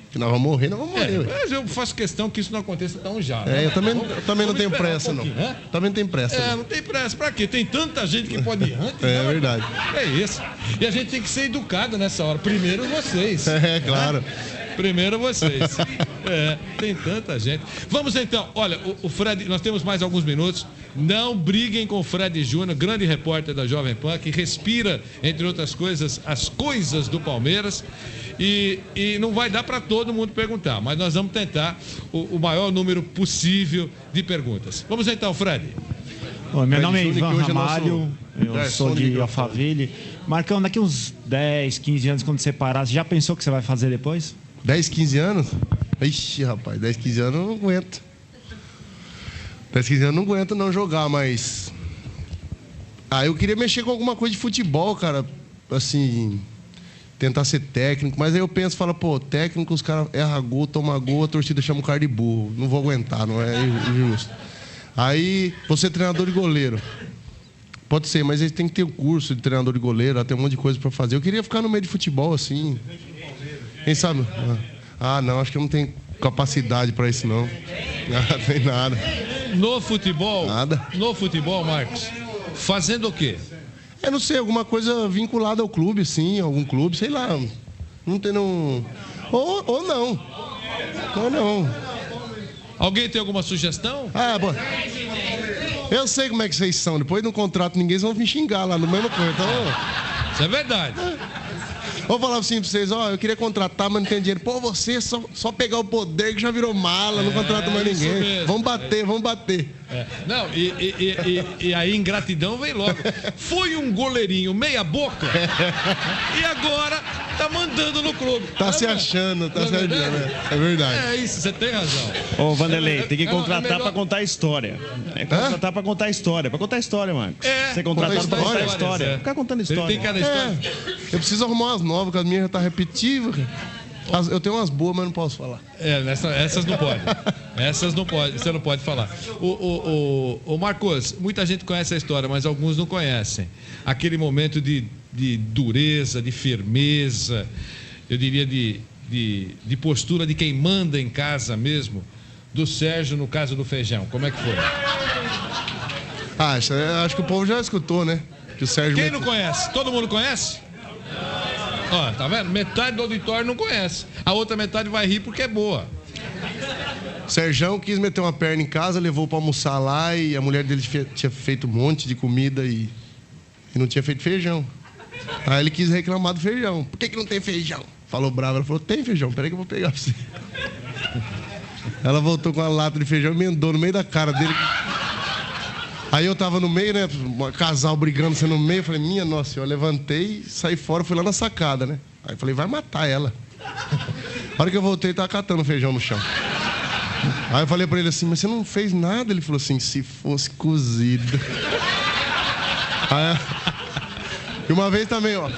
Que nós vamos morrer, Mas eu faço questão que isso não aconteça tão já. Né? Eu também não tenho pressa, não. Também não tem pressa. Não tem pressa. Pra quê? Tem tanta gente que pode ir antes. É verdade. É isso. E a gente tem que ser educado nessa hora. Primeiro vocês. Claro. Primeiro vocês. Tem tanta gente. Vamos então. Olha, o Fred, nós temos mais alguns minutos. Não briguem com o Fred Júnior, grande repórter da Jovem Pan, que respira, entre outras coisas, as coisas do Palmeiras. E não vai dar para todo mundo perguntar, mas nós vamos tentar o maior número possível de perguntas. Vamos então, Fred. Meu nome é Ivan Ramalho, eu sou de Alphaville. Marcão, daqui uns 10, 15 anos, quando você parar, você já pensou o que você vai fazer depois? 10, 15 anos? Ixi, rapaz, 10, 15 anos eu não aguento. 10, 15 anos eu não aguento não jogar, mas... eu queria mexer com alguma coisa de futebol, cara, assim... Tentar ser técnico, mas aí eu penso, técnico, os caras erram gol, toma gol, a torcida chama o cara de burro. Não vou aguentar, não é injusto. Aí, você treinador de goleiro. Pode ser, mas aí tem que ter o curso de treinador de goleiro, tem um monte de coisa para fazer. Eu queria ficar no meio de futebol, assim. Quem sabe? Não, acho que eu não tenho capacidade para isso, não. Não tem nada. No futebol? Nada. No futebol, Marcos, fazendo o quê? Eu não sei, alguma coisa vinculada ao clube, sim, algum clube, sei lá. Não tem não. Ou não. Ou não. Alguém tem alguma sugestão? Bom. Eu sei como é que vocês são. Depois no contrato ninguém vão me xingar lá no mesmo coisa. Então... Isso é verdade. Vou falar assim pra vocês, eu queria contratar, mas não tem dinheiro. Você só pegar o poder que já virou mala, não contrata mais ninguém. Mesmo. Vamos bater. Não, e aí ingratidão vem logo. Foi um goleirinho meia boca e agora tá mandando no clube. Tá se achando, tá se achando. É verdade. É isso, você tem razão. Ô, Vanderlei, tem que contratar pra contar a história. Contratar pra contar a história. Pra contar a história, Marcos. Você contratado pra contar a história. Ficar contando história. Ele tem cada história. Eu preciso arrumar umas novas, porque as minhas já tá repetitivas. Eu tenho umas boas, mas não posso falar. Essas não pode. Essas não pode, você não pode falar. O Marcos, muita gente conhece a história, mas alguns não conhecem. Aquele momento de dureza, de firmeza, eu diria de postura de quem manda em casa mesmo, do Sérgio no caso do feijão. Como é que foi? Acho que o povo já escutou, né? Que o Sérgio Quem não conhece? Todo mundo conhece? Tá vendo? Metade do auditório não conhece. A outra metade vai rir porque é boa. Sérgio quis meter uma perna em casa, levou para almoçar lá e a mulher dele tinha feito um monte de comida e não tinha feito feijão. Aí ele quis reclamar do feijão. Por que não tem feijão? Falou bravo. Ela falou, tem feijão, peraí que eu vou pegar pra você. Ela voltou com a lata de feijão e emendou no meio da cara dele. Aí eu tava no meio, né? Um casal brigando, você no meio. Eu falei, minha nossa, eu levantei, saí fora, fui lá na sacada, né? Aí eu falei, vai matar ela. A hora que eu voltei, tava catando feijão no chão. Aí eu falei pra ele assim, mas você não fez nada? Ele falou assim, se fosse cozido. Aí, e uma vez também, ó.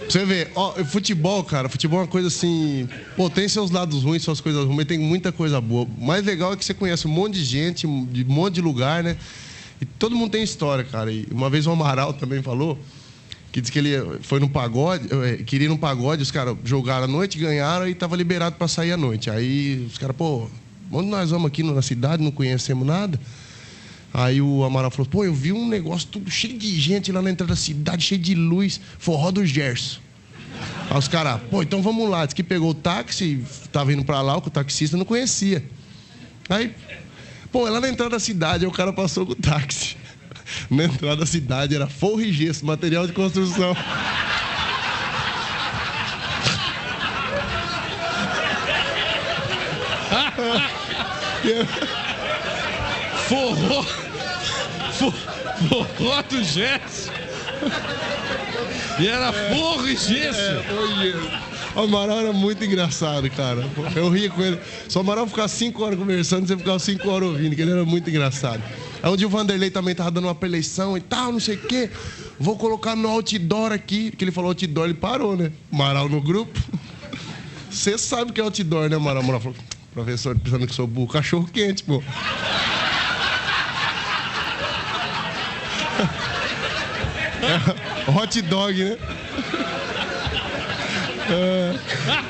Você vê, ó, futebol, cara, futebol é uma coisa assim... Pô, tem seus lados ruins, suas coisas ruins, mas tem muita coisa boa. O mais legal é que você conhece um monte de gente, de um monte de lugar, né? E todo mundo tem história, cara. E uma vez o Amaral também falou que disse que ele foi no pagode, queria ir no pagode, os caras jogaram à noite, ganharam e tava liberado para sair à noite. Aí os caras, pô, onde nós vamos aqui na cidade, não conhecemos nada? Aí o Amaral falou, pô, eu vi um negócio tudo cheio de gente lá na entrada da cidade, cheio de luz, forró do Gerson. Aí os caras, pô, então vamos lá. Diz que pegou o táxi, tava indo pra lá, o taxista não conhecia. Aí, pô, é lá na entrada da cidade, aí o cara passou com o táxi. Na entrada da cidade era forro e gesso, material de construção. Forró do gesso. E era forro e gesso. O Amaral era muito engraçado, cara. Eu ria com ele. Se o Amaral ficar 5 horas conversando, você ficava 5 horas ouvindo, que ele era muito engraçado. Aí onde o Vanderlei também tava dando uma preleição e tal, não sei o quê. Vou colocar no outdoor aqui. Que ele falou outdoor, ele parou, né? Amaral no grupo. Você sabe o que é outdoor, né, Amaral? Amaral falou, professor, pensando que sou burro, cachorro quente, pô. Hot dog, né?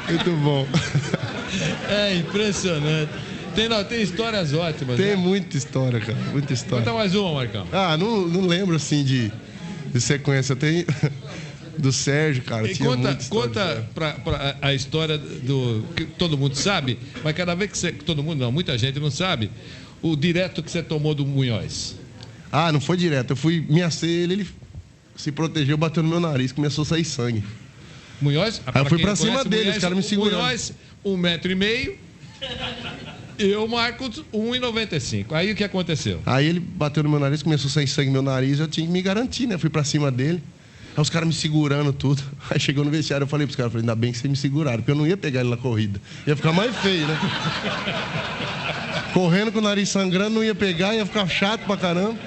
Muito bom. É impressionante. Tem histórias ótimas. Tem, né? Muita história, cara. Muita história. Conta mais uma, Marcão. Ah, não lembro assim de sequência. Tem do Sérgio, cara. E conta pra a história do. Que todo mundo sabe, mas cada vez que você. Todo mundo não, muita gente não sabe. O direto que você tomou do Munhoz. Ah, não foi direto. Eu fui ameacei ele se protegeu, bateu no meu nariz, começou a sair sangue. Munhoz? Aí eu fui pra cima dele, os caras me segurando. Munhoz, 1,5 m. Eu, Marcos, 1,95. Aí o que aconteceu? Aí ele bateu no meu nariz, começou a sair sangue no meu nariz, eu tinha que me garantir, né? Eu fui pra cima dele. Aí os caras me segurando tudo. Aí chegou no vestiário, eu falei pros caras, ainda bem que vocês me seguraram, porque eu não ia pegar ele na corrida. Ia ficar mais feio, né? Correndo com o nariz sangrando, não ia pegar, ia ficar chato pra caramba.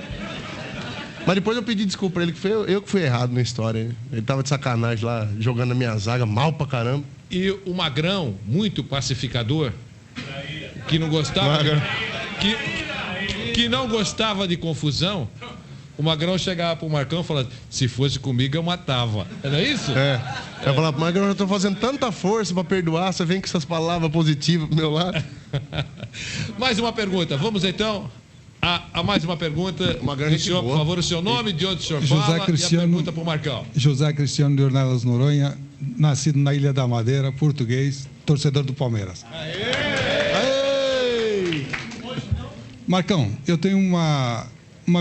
Mas depois eu pedi desculpa pra ele, que foi eu que fui errado na história. Né? Ele tava de sacanagem lá, jogando na minha zaga, mal pra caramba. E o Magrão, muito pacificador, que não gostava... Que não gostava de confusão, o Magrão chegava pro Marcão e falava, se fosse comigo eu matava. Não é isso? Eu falava, Magrão, eu tô fazendo tanta força pra perdoar, você vem com essas palavras positivas pro meu lado. Mais uma pergunta, vamos então... A mais uma pergunta. Senhor, por favor, o seu nome, de onde o senhor fala, e a pergunta para o Marcão. José Cristiano de Ornelas Noronha, nascido na Ilha da Madeira, português, torcedor do Palmeiras. Aê! Marcão, eu tenho uma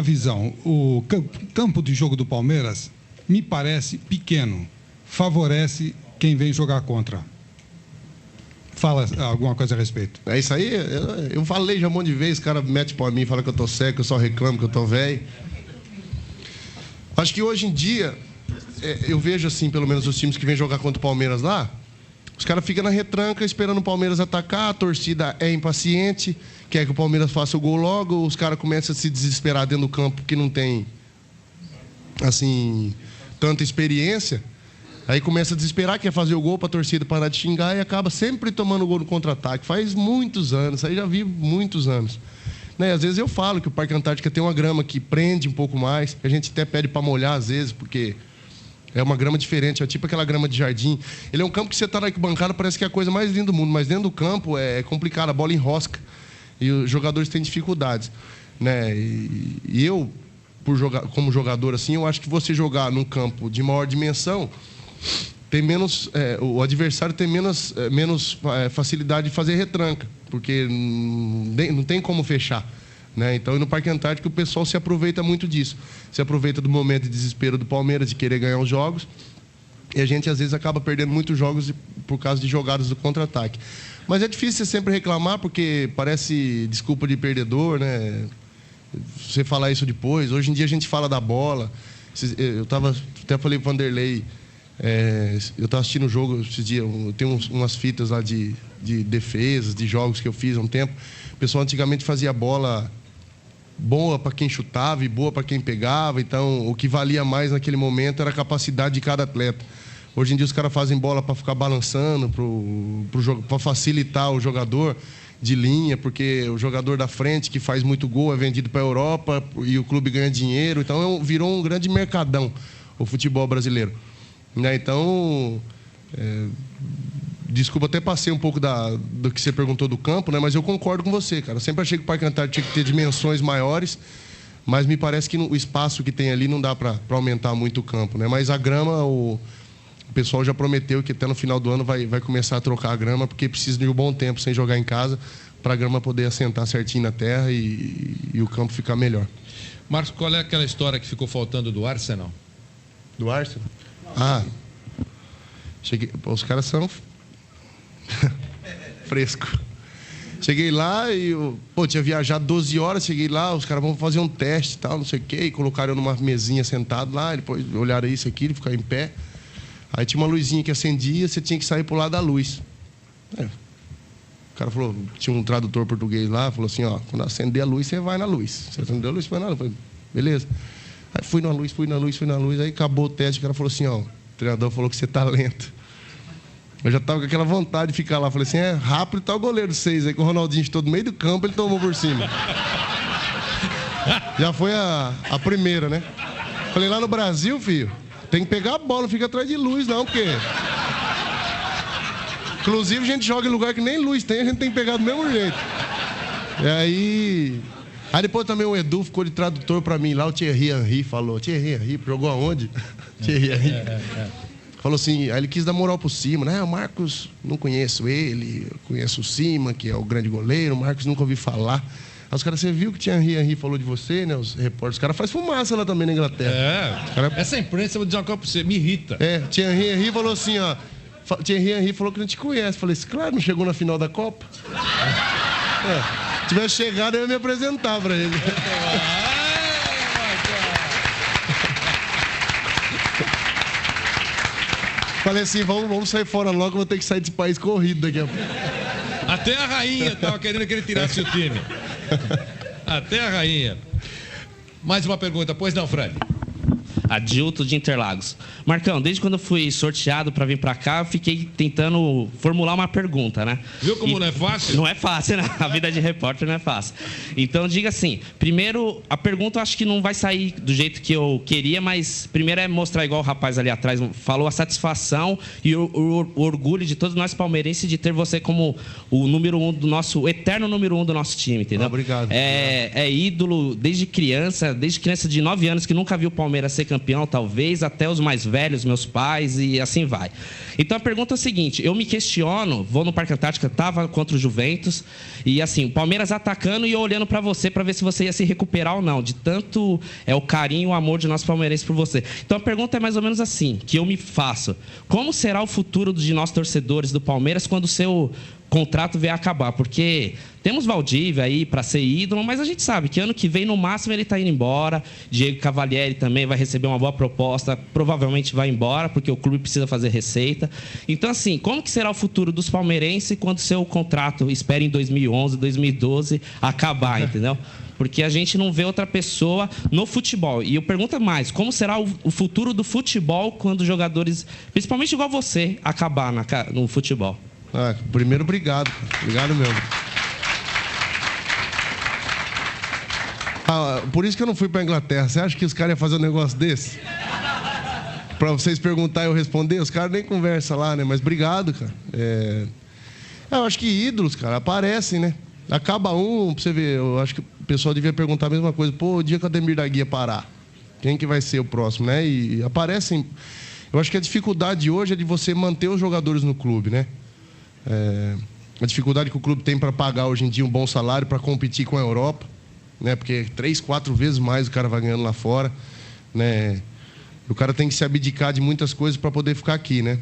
visão. O campo de jogo do Palmeiras me parece pequeno, favorece quem vem jogar contra. Fala alguma coisa a respeito. É isso aí, eu falei já um monte de vezes, o cara mete pra mim, fala que eu tô seco, eu só reclamo que eu tô velho. Acho que hoje em dia, eu vejo assim, pelo menos os times que vêm jogar contra o Palmeiras lá, os caras ficam na retranca esperando o Palmeiras atacar, a torcida é impaciente, quer que o Palmeiras faça o gol logo, os caras começam a se desesperar dentro do campo que não tem, assim, tanta experiência. Aí começa a desesperar, quer fazer o gol para a torcida parar de xingar e acaba sempre tomando gol no contra-ataque. Faz muitos anos, isso aí já vi muitos anos. Né? Às vezes eu falo que o Parque Antártica tem uma grama que prende um pouco mais, que a gente até pede para molhar às vezes, porque é uma grama diferente, é tipo aquela grama de jardim. Ele é um campo que você está na arquibancada, parece que é a coisa mais linda do mundo, mas dentro do campo é complicado, a bola enrosca e os jogadores têm dificuldades. Né? E eu, como jogador assim, eu acho que você jogar num campo de maior dimensão, tem menos, o adversário tem menos facilidade de fazer retranca, porque não tem como fechar. Né? Então, no Parque Antártico, o pessoal se aproveita muito disso. Se aproveita do momento de desespero do Palmeiras, de querer ganhar os jogos, E a gente, às vezes, acaba perdendo muitos jogos por causa de jogadas do contra-ataque. Mas é difícil você sempre reclamar, porque parece desculpa de perdedor, né? Você falar isso depois. Hoje em dia a gente fala da bola. Até falei pro Vanderlei, eu estava assistindo o jogo esses dias, eu tenho umas fitas lá de defesas, de jogos que eu fiz há um tempo. O pessoal antigamente fazia bola boa para quem chutava e boa para quem pegava. Então, o que valia mais naquele momento era a capacidade de cada atleta. Hoje em dia os caras fazem bola para ficar balançando, para facilitar o jogador de linha, porque o jogador da frente que faz muito gol é vendido para a Europa e o clube ganha dinheiro. Então virou um grande mercadão o futebol brasileiro. Então, desculpa, até passei um pouco do que você perguntou do campo, né? Mas eu concordo com você, cara. Eu sempre achei que o Parque Antártico tinha que ter dimensões maiores, mas me parece que o espaço que tem ali não dá para aumentar muito o campo, né? Mas a grama, o pessoal já prometeu que até no final do ano vai começar a trocar a grama, porque precisa de um bom tempo sem jogar em casa, para a grama poder assentar certinho na terra e o campo ficar melhor. Marcos, qual é aquela história que ficou faltando do Arsenal? Do Arsenal? Cheguei, os caras são fresco. Cheguei lá e tinha viajado 12 horas, cheguei lá, os caras vão fazer um teste e tal, não sei o quê, e colocaram eu numa mesinha sentado lá, depois olharam isso aqui, ele ficar em pé. Aí tinha uma luzinha que acendia, você tinha que sair pro lado da luz. O cara falou, tinha um tradutor português lá, falou assim, quando acender a luz, você vai na luz. Você acendeu a luz, você vai na luz. Falei, beleza. Aí fui na luz, aí acabou o teste, o cara falou assim, o treinador falou que você tá lento. Eu já tava com aquela vontade de ficar lá, falei assim, rápido tá o goleiro 6 aí, com o Ronaldinho todo no meio do campo, ele tomou por cima. Já foi a primeira, né? Falei, lá no Brasil, filho, tem que pegar a bola, não fica atrás de luz, não, porque... Inclusive, a gente joga em lugar que nem luz tem, a gente tem que pegar do mesmo jeito. E aí... Aí depois também o Edu ficou de tradutor pra mim lá, o Thierry Henry falou. Thierry Henry, jogou aonde? Thierry Henry. Falou assim, aí ele quis dar moral pro Cima, né? O Marcos, não conheço ele, eu conheço o Cima, que é o grande goleiro, o Marcos nunca ouvi falar. Aí os caras, você viu que o Thierry Henry falou de você, né? Os repórteres, os caras fazem fumaça lá também na Inglaterra. Essa imprensa, eu vou dizer uma coisa pra você, me irrita. Thierry Henry falou assim, Thierry Henry falou que não te conhece. Falei, claro, não chegou na final da Copa. Se tivesse chegado, eu ia me apresentar pra ele. Falei assim, vamos sair fora logo, vou ter que sair desse país corrido daqui a pouco. Até a rainha estava querendo que ele tirasse o time. Até a rainha. Mais uma pergunta, pois não, Fred? Adilto de Interlagos. Marcão, desde quando eu fui sorteado para vir para cá, eu fiquei tentando formular uma pergunta, né? Viu como não é fácil? Não é fácil, né? A vida de repórter não é fácil. Então, diga assim, primeiro, a pergunta eu acho que não vai sair do jeito que eu queria, mas primeiro é mostrar, igual o rapaz ali atrás falou, a satisfação e o orgulho de todos nós palmeirenses de ter você como o número 1 do nosso, o eterno número 1 do nosso time, entendeu? Obrigado. É ídolo desde criança de 9 anos que nunca viu o Palmeiras ser campeão, talvez, até os mais velhos, meus pais, e assim vai. Então a pergunta é a seguinte, eu me questiono, vou no Parque Antártico, estava contra o Juventus, e assim, o Palmeiras atacando e eu olhando para você para ver se você ia se recuperar ou não, de tanto o carinho, o amor de nós palmeirenses por você. Então a pergunta é mais ou menos assim, que eu me faço. Como será o futuro de nós torcedores do Palmeiras quando o seu contrato vier a acabar? Porque temos Valdívia aí para ser ídolo, mas a gente sabe que ano que vem, no máximo, ele está indo embora. Diego Cavalieri também vai receber uma boa proposta, provavelmente vai embora, porque o clube precisa fazer receita. Então, assim, como que será o futuro dos palmeirenses quando seu contrato, espera em 2011, 2012, acabar, entendeu? Porque a gente não vê outra pessoa no futebol. E eu pergunto mais, como será o futuro do futebol quando jogadores, principalmente igual você, acabar no futebol? Primeiro, obrigado. Obrigado mesmo. Por isso que eu não fui para a Inglaterra. Você acha que os caras iam fazer um negócio desse? Para vocês perguntarem e eu responder? Os caras nem conversam lá, né? Mas obrigado, cara. Eu acho que ídolos, cara, aparecem, né? Acaba um, pra você ver, eu acho que o pessoal devia perguntar a mesma coisa. Pô, o dia que o Ademir da Guia parar, quem que vai ser o próximo, né? E aparecem... Eu acho que a dificuldade hoje é de você manter os jogadores no clube, né? A dificuldade que o clube tem para pagar hoje em dia um bom salário para competir com a Europa, né? Porque 3, 4 vezes mais o cara vai ganhando lá fora, né? O cara tem que se abdicar de muitas coisas para poder ficar aqui, né?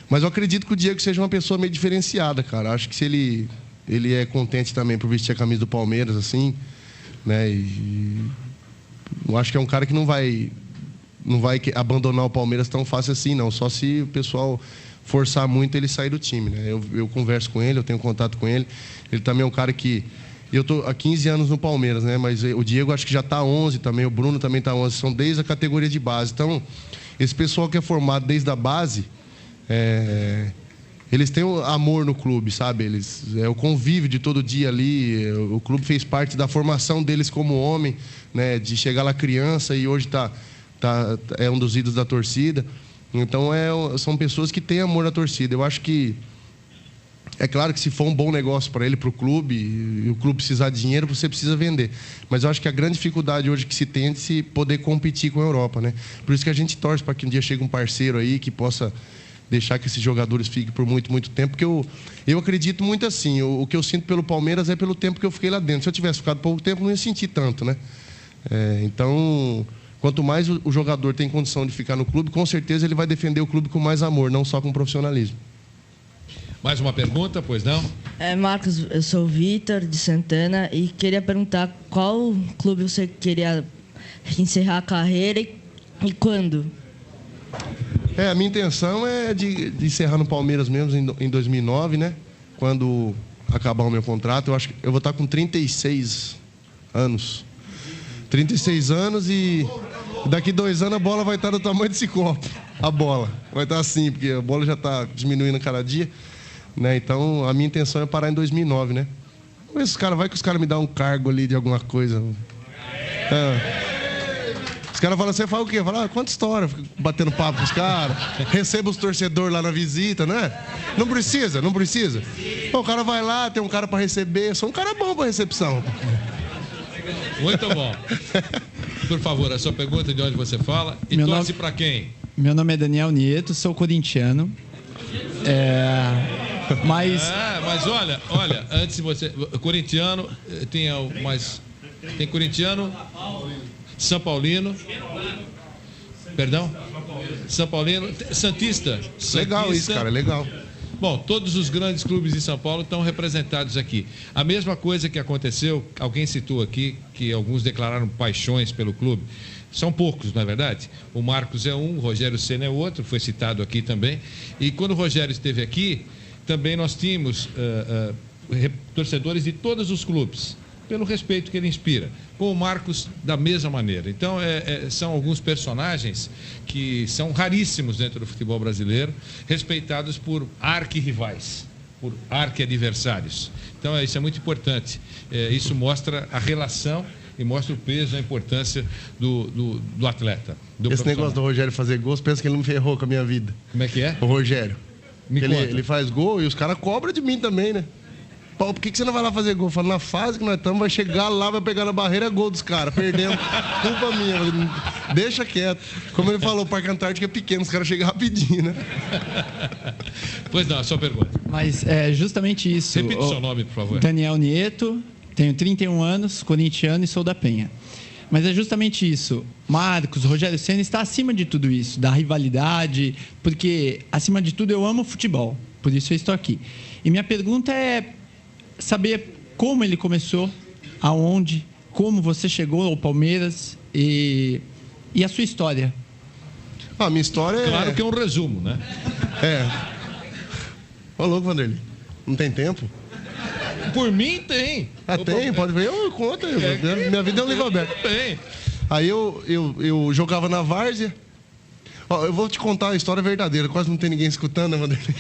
Mas eu acredito que o Diego seja uma pessoa meio diferenciada, cara. Acho que se ele é contente também por vestir a camisa do Palmeiras, assim, né? E eu acho que é um cara que não vai abandonar o Palmeiras tão fácil assim, não. Só se o pessoal forçar muito ele sair do time, né? Eu converso com ele, eu tenho contato com ele. Ele também é um cara que... Eu estou há 15 anos no Palmeiras, né? Mas o Diego acho que já está há 11 também, o Bruno também está há 11. São desde a categoria de base. Então, esse pessoal que é formado desde a base... eles têm um amor no clube, sabe? O convívio de todo dia ali. O clube fez parte da formação deles como homem, né? De chegar lá criança e hoje é um dos ídolos da torcida. Então são pessoas que têm amor na torcida. Eu acho que é claro que se for um bom negócio para ele, para o clube, e o clube precisar de dinheiro, você precisa vender. Mas eu acho que a grande dificuldade hoje que se tem é de se poder competir com a Europa, né? Por isso que a gente torce para que um dia chegue um parceiro aí que possa deixar que esses jogadores fiquem por muito, muito tempo, porque eu acredito muito assim, o que eu sinto pelo Palmeiras é pelo tempo que eu fiquei lá dentro. Se eu tivesse ficado pouco tempo, não ia sentir tanto, né? Então, quanto mais o jogador tem condição de ficar no clube, com certeza ele vai defender o clube com mais amor, não só com profissionalismo. Mais uma pergunta, pois não? Marcos, eu sou o Vitor, de Santana, e queria perguntar qual clube você queria encerrar a carreira e quando? A minha intenção é de encerrar no Palmeiras mesmo em 2009, né? Quando acabar o meu contrato. Eu acho que eu vou estar com 36 anos. 36 anos e daqui 2 anos a bola vai estar do tamanho desse copo. A bola. Vai estar assim, porque a bola já está diminuindo cada dia. Né? Então, a minha intenção é parar em 2009, né? Vamos ver vai que os caras me dão um cargo ali de alguma coisa. Os caras falam, você fala o quê? Fala, quanta história, fica batendo papo com os caras, receba os torcedores lá na visita, né? Não precisa. Pô, o cara vai lá, tem um cara para receber, sou um cara bom para recepção. Muito bom. Por favor, a sua pergunta, de onde você fala e torce para quem? Meu nome é Daniel Nieto, sou corintiano. Mas olha, antes de você... Corintiano, tem corintiano... São Paulino. Perdão? São Paulino. Santista. Legal isso, cara, legal. Bom, todos os grandes clubes de São Paulo estão representados aqui. A mesma coisa que aconteceu, alguém citou aqui, que alguns declararam paixões pelo clube. São poucos, não é verdade? O Marcos é um, o Rogério Ceni é outro, foi citado aqui também. E quando o Rogério esteve aqui, também nós tínhamos torcedores de todos os clubes, pelo respeito que ele inspira. Com o Marcos, da mesma maneira. Então, são alguns personagens que são raríssimos dentro do futebol brasileiro, respeitados por arquirrivais, por arquiadversários. Então, isso é muito importante. Isso mostra a relação e mostra o peso, a importância do atleta. Esse negócio do Rogério fazer gols, pensa que ele não ferrou com a minha vida. Como é que é? O Rogério. Ele faz gol e os caras cobram de mim também, né? Pô, por que você não vai lá fazer gol? Fala, na fase que nós estamos, vai chegar lá, vai pegar na barreira, é gol dos caras, perdendo. Culpa minha. Deixa quieto. Como ele falou, o Parque Antártico é pequeno, os caras chegam rapidinho, né? Pois não, a sua pergunta. Mas é justamente isso. Repita o seu nome, por favor. Daniel Nieto, tenho 31 anos, corintiano e sou da Penha. Mas é justamente isso. Marcos, Rogério Ceni está acima de tudo isso, da rivalidade, porque, acima de tudo, eu amo futebol. Por isso eu estou aqui. E minha pergunta é saber como ele começou, aonde, como você chegou ao Palmeiras e a sua história. A minha história Claro que é um resumo, né? Ô, louco, Vanderlei. Não tem tempo? Por mim, tem. Tem, pode ver. Eu conto. Minha vida é um livro aberto. Tem. Aí eu jogava na várzea. Ó, eu vou te contar a história verdadeira. Quase não tem ninguém escutando, né, Vanderlei?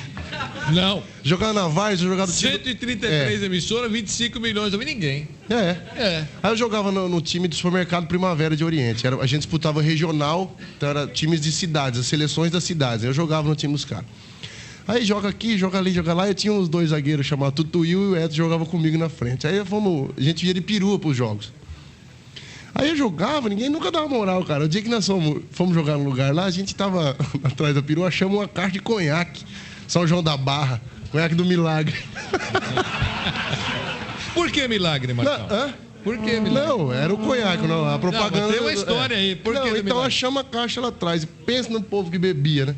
Não. Jogava na várzea, eu jogava... 133 emissoras, 25 milhões, não vi ninguém. Aí eu jogava no time do Supermercado Primavera de Oriente. A gente disputava regional, então era times de cidades, as seleções das cidades. Eu jogava no time dos caras. Aí joga aqui, joga ali, joga lá. Eu tinha uns 2 zagueiros chamados Tutuil e o Edson jogava comigo na frente. Aí a gente ia de perua pros jogos. Aí eu jogava, ninguém nunca dava moral, cara. O dia que nós fomos jogar no lugar lá, a gente tava atrás da perua, achamos uma caixa de conhaque. São João da Barra, conhaque do Milagre. Por que Milagre, Marcão? Por que milagre? Não, era o conhaque, não, a propaganda. Não, tem uma história aí, por que então achamos a caixa lá atrás. Pensa no povo que bebia, né?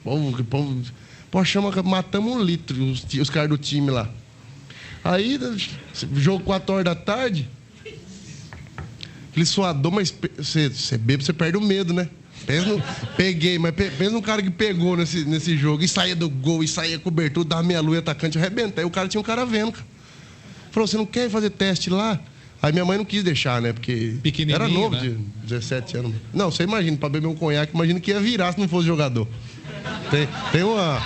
Pô, matamos 1 litro, os caras do time lá. Aí, jogo 4 horas da tarde, aquele suador, mas você bebe, você perde o medo, né? Pensa num cara que pegou nesse jogo, e saía do gol, e saía cobertura, dava meia-lua, atacante, arrebenta. Aí o cara tinha um cara vendo, cara. Falou, você não quer fazer teste lá? Aí minha mãe não quis deixar, né? Porque era novo, né? De 17 anos. Não, você imagina, pra beber um conhaque, imagina que ia virar se não fosse jogador. Tem uma...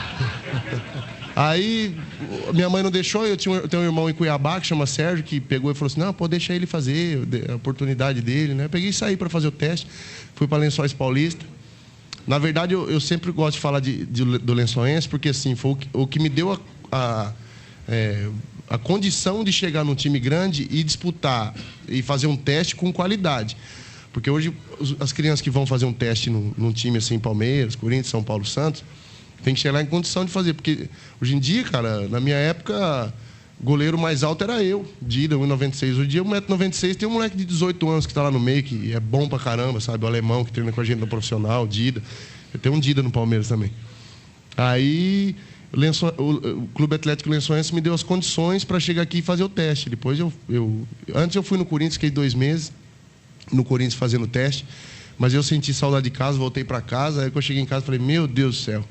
Aí, minha mãe não deixou, eu tenho um irmão em Cuiabá, que chama Sérgio, que pegou e falou assim, não, pode deixar ele fazer, a oportunidade dele, né? Eu peguei e saí para fazer o teste, fui para Lençóis Paulista. Na verdade, eu sempre gosto de falar do Lençoense, porque assim, foi o que me deu a condição de chegar num time grande e disputar, e fazer um teste com qualidade. Porque hoje, as crianças que vão fazer um teste num time assim, Palmeiras, Corinthians, São Paulo, Santos, tem que chegar em condição de fazer, porque hoje em dia, cara, na minha época, goleiro mais alto era eu, Dida, 1,96. Hoje em dia, 1,96 m, tem um moleque de 18 anos que está lá no meio, que é bom pra caramba, sabe? O alemão que treina com a gente no profissional, Dida. Eu tenho um Dida no Palmeiras também. Aí, o Clube Atlético Lençoense me deu as condições para chegar aqui e fazer o teste. Depois, antes eu fui no Corinthians, fiquei 2 meses no Corinthians fazendo o teste, mas eu senti saudade de casa, voltei para casa. Aí, quando eu cheguei em casa, falei, meu Deus do céu,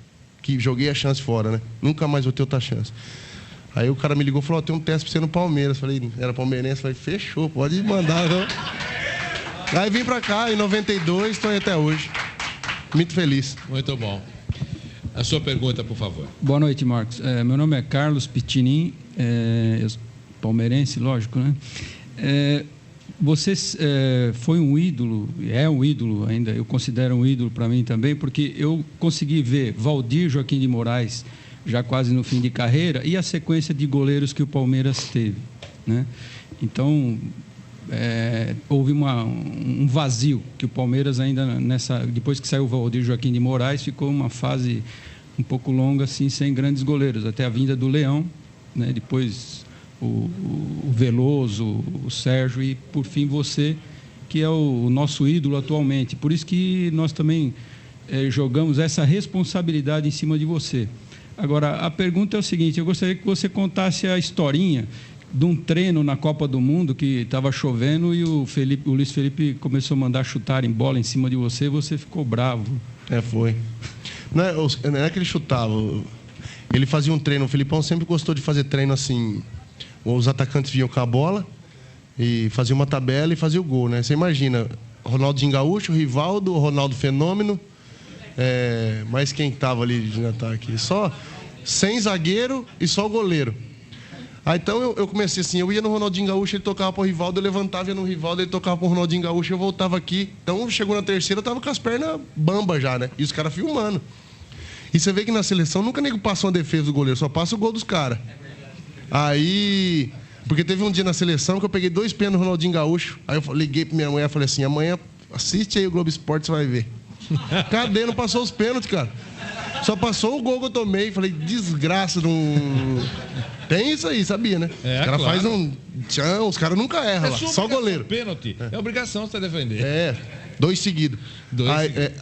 que joguei a chance fora, né? Nunca mais vou ter outra chance. Aí o cara me ligou e falou, tem um teste pra você no Palmeiras. Falei, era palmeirense? Falei, fechou, pode mandar. Não? Aí vim pra cá, em 92, estou aí até hoje. Muito feliz. Muito bom. A sua pergunta, por favor. Boa noite, Marcos. Meu nome é Carlos Pitinin, palmeirense, lógico, né? Você foi um ídolo, é um ídolo ainda, eu considero um ídolo para mim também, porque eu consegui ver Valdir Joaquim de Moraes, já quase no fim de carreira, e a sequência de goleiros que o Palmeiras teve, né? Então, houve um vazio, que o Palmeiras ainda, depois que saiu o Valdir Joaquim de Moraes, ficou uma fase um pouco longa, assim, sem grandes goleiros, até a vinda do Leão, né? Depois o Veloso, o Sérgio e, por fim, você, que é o nosso ídolo atualmente. Por isso que nós também jogamos essa responsabilidade em cima de você. Agora, a pergunta é o seguinte, eu gostaria que você contasse a historinha de um treino na Copa do Mundo que estava chovendo e o Luiz Felipe começou a mandar chutar em bola em cima de você e você ficou bravo. Foi. Não é que ele chutava, ele fazia um treino, o Felipão sempre gostou de fazer treino assim... Os atacantes vinham com a bola e faziam uma tabela e faziam o gol, né? Você imagina, Ronaldinho Gaúcho, Rivaldo, Ronaldo Fenômeno, mais quem estava ali de ataque? Só 100 zagueiro e só o goleiro. Aí então eu comecei assim, eu ia no Ronaldinho Gaúcho, ele tocava para o Rivaldo, eu levantava, ia no Rivaldo, ele tocava para o Ronaldinho Gaúcho, eu voltava aqui. Então chegou na terceira, eu tava com as pernas bamba já, né? E os caras filmando. E você vê que na seleção nunca nego passa uma defesa do goleiro, só passa o gol dos caras. Aí, porque teve um dia na seleção que eu peguei 2 pênaltis no Ronaldinho Gaúcho. Aí eu liguei pra minha mulher e falei assim, amanhã assiste aí o Globo Esporte, você vai ver. Cadê? Não passou os pênaltis, cara. Só passou o gol que eu tomei. Falei, desgraça. Tem isso aí, sabia, né? Os caras fazem um tchão, os caras nunca erram lá. Só goleiro. Pênalti. É obrigação você defender. 2 seguidos.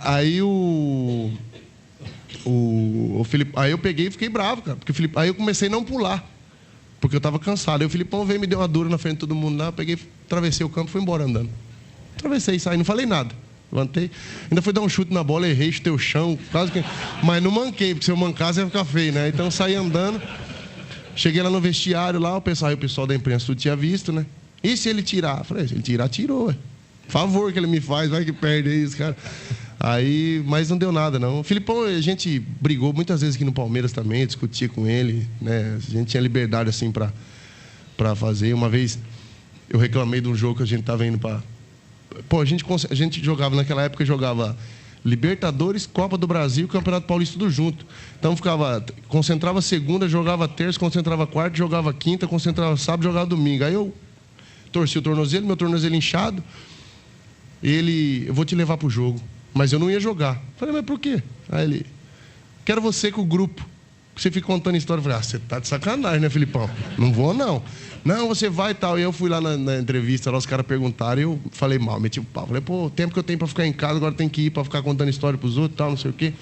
Aí o Felipe, aí eu peguei e fiquei bravo, cara. Porque aí eu comecei a não pular. Porque eu estava cansado. Aí o Filipão veio e me deu uma dura na frente de todo mundo lá. Eu peguei, atravessei o campo e fui embora andando. Atravessei e saí, não falei nada. Levantei. Ainda fui dar um chute na bola, errei, chutei o chão. Quase que... Mas não manquei, porque se eu mancasse ia ficar feio, né? Então saí andando. Cheguei lá no vestiário, lá, o pessoal da imprensa tudo tinha visto, né? E se ele tirar? Eu falei, se ele tirar, tirou, ué. Favor que ele me faz, vai que perde aí, os caras. Aí, mas não deu nada, não. O Filipão, a gente brigou muitas vezes aqui no Palmeiras também, discutia com ele, né? A gente tinha liberdade, assim, pra fazer. Uma vez, eu reclamei de um jogo que a gente tava indo pra... Pô, a gente jogava, naquela época, jogava Libertadores, Copa do Brasil e Campeonato Paulista tudo junto. Então, concentrava segunda, jogava terça, concentrava quarta, jogava quinta, concentrava sábado, jogava domingo. Aí eu torci o tornozelo, meu tornozelo inchado. Eu vou te levar pro jogo. Mas eu não ia jogar. Falei, mas por quê? Aí ele, quero você com o grupo. Você fica contando história. Eu falei, você tá de sacanagem, né, Filipão? Não vou, não. Não, você vai e tal. E eu fui lá na entrevista, lá os caras perguntaram e eu falei mal, meti o pau. Falei, pô, o tempo que eu tenho pra ficar em casa, agora tem que ir pra ficar contando história pros outros e tal, não sei o quê.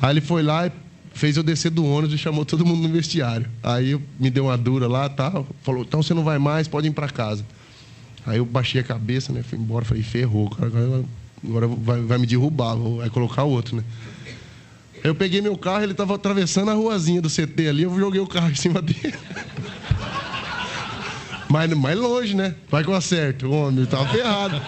Aí ele foi lá e fez eu descer do ônibus e chamou todo mundo no vestiário. Aí me deu uma dura lá e tal. Falou, então você não vai mais, pode ir pra casa. Aí eu baixei a cabeça, né? Fui embora, falei, ferrou, cara, agora vai me derrubar, vai colocar outro, né? Eu peguei meu carro, ele tava atravessando a ruazinha do CT ali, eu joguei o carro em cima dele. Mas mais longe, né? Vai que eu acerto. O homem tava ferrado.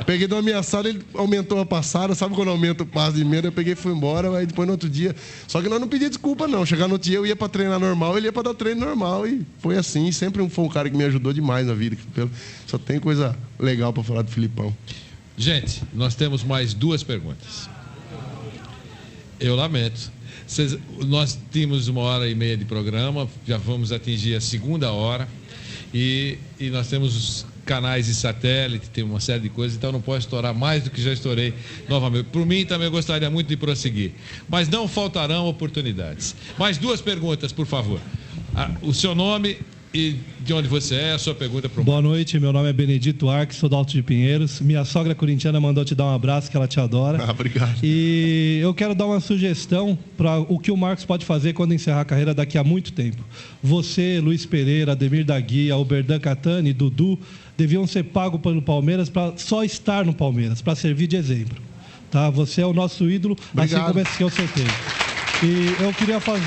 Peguei de uma ameaçada, ele aumentou a passada. Sabe quando aumenta o passo de medo? Eu peguei e fui embora. Aí depois no outro dia. Só que nós não pedimos desculpa, não. Chegar no outro dia, eu ia pra treinar normal, ele ia pra dar treino normal. E foi assim. Sempre foi um cara que me ajudou demais na vida. Só tem coisa legal pra falar do Filipão. Gente, nós temos mais 2 perguntas. Eu lamento. Nós tínhamos 1h30 de programa, já vamos atingir a 2ª hora. E nós temos os canais de satélite, tem uma série de coisas, então não posso estourar mais do que já estourei novamente. Por mim, também eu gostaria muito de prosseguir. Mas não faltarão oportunidades. Mais 2 perguntas, por favor. O seu nome e de onde você é, a sua pergunta para o Boa noite, meu nome é Benedito Arques, sou do Alto de Pinheiros. Minha sogra corintiana mandou te dar um abraço, que ela te adora. Obrigado. E eu quero dar uma sugestão para o que o Marcos pode fazer quando encerrar a carreira daqui a muito tempo. Você, Luiz Pereira, Ademir da Guia, Oberdan Catani, Dudu, deviam ser pagos pelo Palmeiras para só estar no Palmeiras, para servir de exemplo. Tá? Você é o nosso ídolo, Obrigado. Assim como esse que eu citei. E eu queria fazer...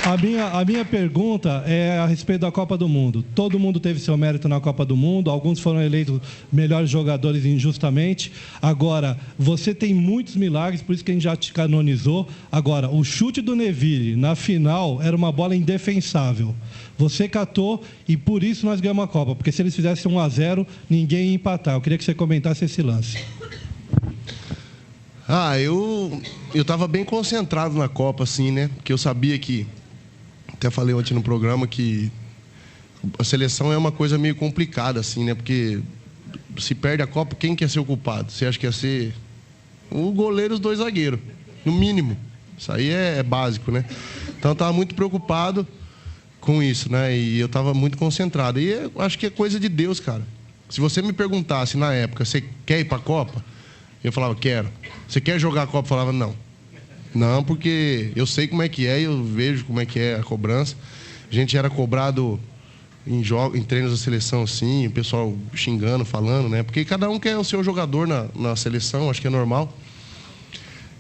A minha pergunta é a respeito da Copa do Mundo. Todo mundo teve seu mérito na Copa do Mundo, alguns foram eleitos melhores jogadores injustamente. Agora, você tem muitos milagres, por isso que a gente já te canonizou. Agora, o chute do Neville na final era uma bola indefensável. Você catou e por isso nós ganhamos a Copa, porque se eles fizessem 1-0, ninguém ia empatar. Eu queria que você comentasse esse lance. Eu estava bem concentrado na Copa, assim, né? Porque eu sabia que... Até falei ontem no programa que a seleção é uma coisa meio complicada, assim, né? Porque se perde a Copa, quem quer ser o culpado? Você acha que ia ser o goleiro e os 2 zagueiros, no mínimo. Isso aí é básico, né? Então eu estava muito preocupado com isso, né? E eu estava muito concentrado. E eu acho que é coisa de Deus, cara. Se você me perguntasse na época, você quer ir para a Copa? Eu falava, quero. Você quer jogar a Copa? Eu falava, não. Não, porque eu sei como é que é e eu vejo como é que é a cobrança. A gente era cobrado em treinos da seleção, assim, o pessoal xingando, falando, né? Porque cada um quer o seu jogador na seleção, acho que é normal.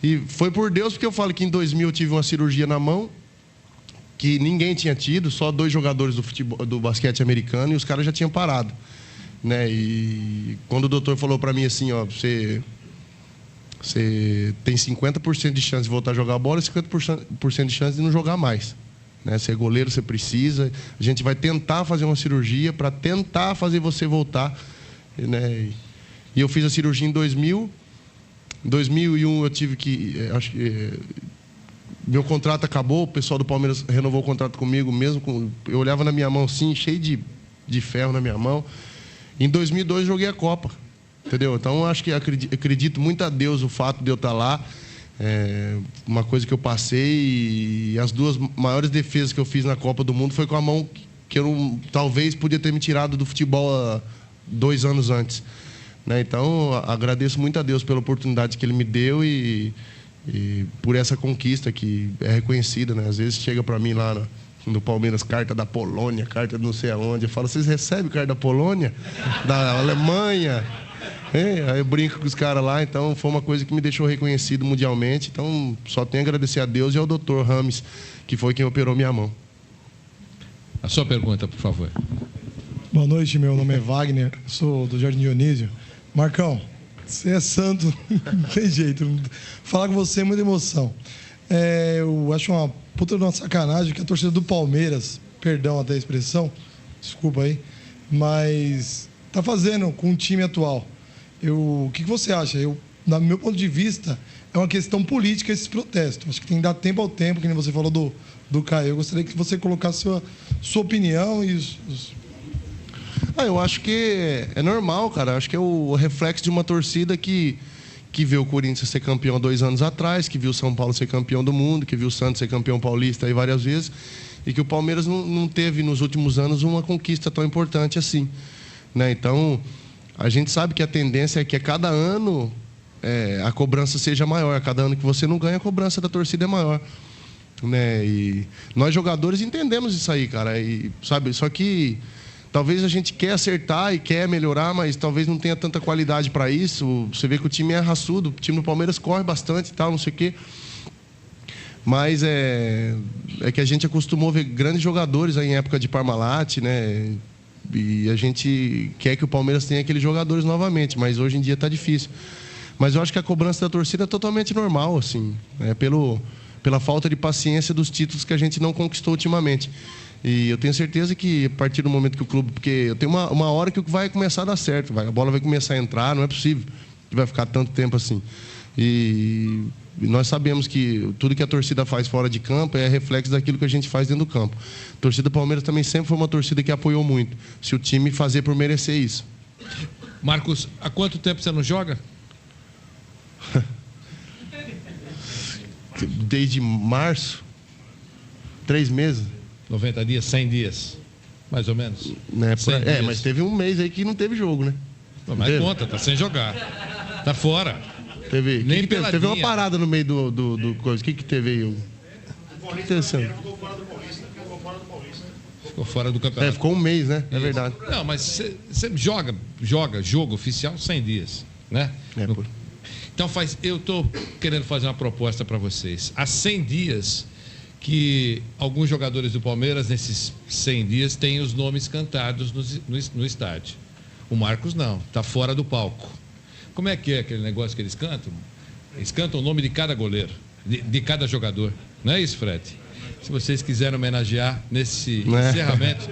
E foi por Deus, porque eu falo que em 2000 eu tive uma cirurgia na mão, que ninguém tinha tido, só 2 jogadores do basquete americano, e os caras já tinham parado, né? E quando o doutor falou para mim assim, ó, você tem 50% de chance de voltar a jogar a bola e 50% de chance de não jogar mais. Né? Você é goleiro, você precisa. A gente vai tentar fazer uma cirurgia para tentar fazer você voltar. Né? E eu fiz a cirurgia em 2000. Em 2001 eu tive que... meu contrato acabou, o pessoal do Palmeiras renovou o contrato comigo mesmo. Eu olhava na minha mão assim, cheio de ferro na minha mão. Em 2002 joguei a Copa. Entendeu? Então, acho que acredito muito a Deus o fato de eu estar lá. Uma coisa que eu passei e as 2 maiores defesas que eu fiz na Copa do Mundo foi com a mão que eu talvez podia ter me tirado do futebol 2 anos antes. Né? Então, agradeço muito a Deus pela oportunidade que Ele me deu e por essa conquista que é reconhecida. Né? Às vezes chega para mim lá no Palmeiras, carta da Polônia, carta de não sei aonde. Eu falo, vocês recebem carta da Polônia? Da Alemanha? Aí eu brinco com os caras lá, então foi uma coisa que me deixou reconhecido mundialmente. Então, só tenho a agradecer a Deus e ao Dr. Rames, que foi quem operou minha mão. A sua pergunta, por favor. Boa noite, meu nome é Wagner, sou do Jardim Dionísio. Marcão, você é santo, não tem jeito. Falar com você é muita emoção. Eu acho uma puta de uma sacanagem que a torcida do Palmeiras, perdão até a expressão, desculpa aí, mas tá fazendo com o time atual. O que você acha? No meu ponto de vista, é uma questão política esses protestos. Acho que tem que dar tempo ao tempo, que nem você falou do Caio. Eu gostaria que você colocasse sua opinião e eu acho que é normal, cara. Acho que é o reflexo de uma torcida que vê o Corinthians ser campeão 2 anos atrás, que viu o São Paulo ser campeão do mundo, que viu o Santos ser campeão paulista aí várias vezes. e que o Palmeiras não teve nos últimos anos uma conquista tão importante assim, né? Então, a gente sabe que a tendência é que a cada ano a cobrança seja maior. A cada ano que você não ganha, a cobrança da torcida é maior, né? E nós jogadores entendemos isso aí, cara. E, sabe, só que talvez a gente quer acertar e quer melhorar, mas talvez não tenha tanta qualidade para isso. Você vê que o time é raçudo, o time do Palmeiras corre bastante e tal, não sei o quê. Mas é que a gente acostumou ver grandes jogadores aí em época de Parmalat, né? E a gente quer que o Palmeiras tenha aqueles jogadores novamente, mas hoje em dia está difícil. Mas eu acho que a cobrança da torcida é totalmente normal, assim, pela falta de paciência dos títulos que a gente não conquistou ultimamente. E eu tenho certeza que a partir do momento que o clube... Porque eu tenho uma hora que vai começar a dar certo, a bola vai começar a entrar, não é possível que vai ficar tanto tempo assim. E nós sabemos que tudo que a torcida faz fora de campo é reflexo daquilo que a gente faz dentro do campo. A torcida do Palmeiras também sempre foi uma torcida que apoiou muito, se o time fazer por merecer isso. Marcos, há quanto tempo você não joga? Desde março, 3 meses. 90 dias, 100 dias, mais ou menos. Mas teve um mês aí que não teve jogo, né? Mas conta, tá sem jogar. Tá fora. Teve uma parada no meio do coisa. O que teve aí? Ficou fora do campeonato. Ficou um mês, né? É verdade. Não, mas você joga jogo oficial 100 dias, né? Então eu estou querendo fazer uma proposta para vocês. Há 100 dias que alguns jogadores do Palmeiras, nesses 100 dias, têm os nomes cantados no estádio. O Marcos não, está fora do palco. Como é que é aquele negócio que eles cantam? Eles cantam o nome de cada goleiro, de cada jogador. Não é isso, Fred? Se vocês quiserem homenagear nesse encerramento...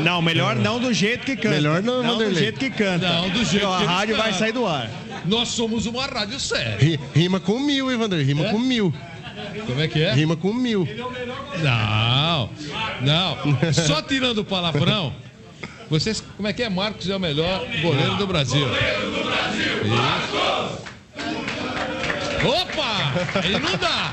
Não, melhor não do jeito que canta. Melhor não do jeito que canta. Não, do jeito que a rádio vai sair do ar. Nós somos uma rádio séria. Rima com 1000, hein, Vanderlei? Rima com 1000. Como é que é? Rima com 1000. Não. Só tirando o palavrão, vocês, como é que é? Marcos é o melhor goleiro do Brasil. Isso. Opa! Aí não dá.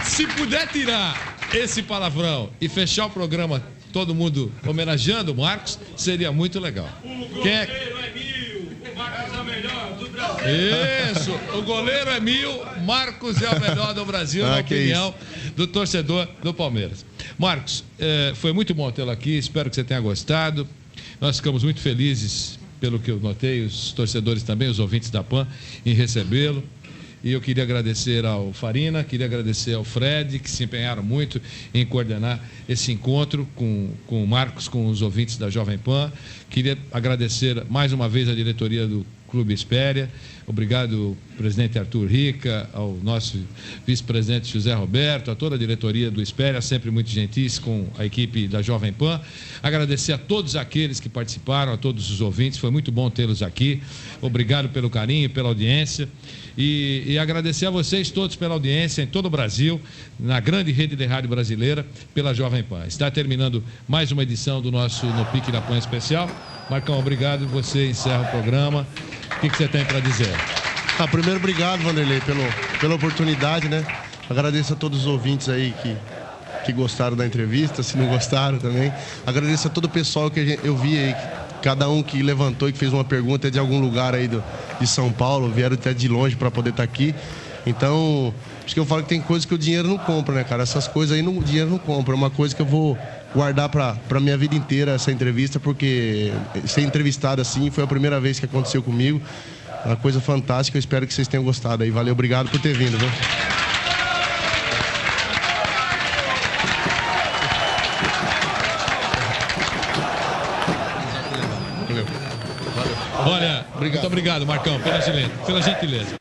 Se puder tirar esse palavrão e fechar o programa, todo mundo homenageando o Marcos, seria muito legal. Quem é? Isso, o goleiro é 1000, Marcos é o melhor do Brasil, na opinião do torcedor do Palmeiras. Marcos, foi muito bom tê-lo aqui, espero que você tenha gostado. Nós ficamos muito felizes, pelo que eu notei, os torcedores também, os ouvintes da PAN, em recebê-lo. E eu queria agradecer ao Farina, queria agradecer ao Fred, que se empenharam muito em coordenar esse encontro com o Marcos, com os ouvintes da Jovem Pan. Queria agradecer mais uma vez a diretoria do Clube Espéria. Obrigado, presidente Arthur Rica, ao nosso vice-presidente José Roberto, a toda a diretoria do Espéria, sempre muito gentis com a equipe da Jovem Pan. Agradecer a todos aqueles que participaram, a todos os ouvintes, foi muito bom tê-los aqui. Obrigado pelo carinho, pela audiência. E agradecer a vocês todos pela audiência em todo o Brasil, na grande rede de rádio brasileira, pela Jovem Pan. Está terminando mais uma edição do nosso No Pique da Pan Especial. Marcão, obrigado. Você encerra o programa. O que você tem para dizer? Primeiro, obrigado, Vanderlei, pela oportunidade, né? Agradeço a todos os ouvintes aí que gostaram da entrevista, se não gostaram também. Agradeço a todo o pessoal que eu vi aí, cada um que levantou e que fez uma pergunta de algum lugar aí de São Paulo, vieram até de longe para poder estar aqui. Então, acho que eu falo que tem coisas que o dinheiro não compra, né, cara? Essas coisas aí o dinheiro não compra. É uma coisa que eu vou guardar para minha vida inteira, essa entrevista, porque ser entrevistado assim foi a primeira vez que aconteceu comigo. Uma coisa fantástica, eu espero que vocês tenham gostado aí. Valeu, obrigado por ter vindo, viu? Olha, muito obrigado, Marcão, pela gentileza.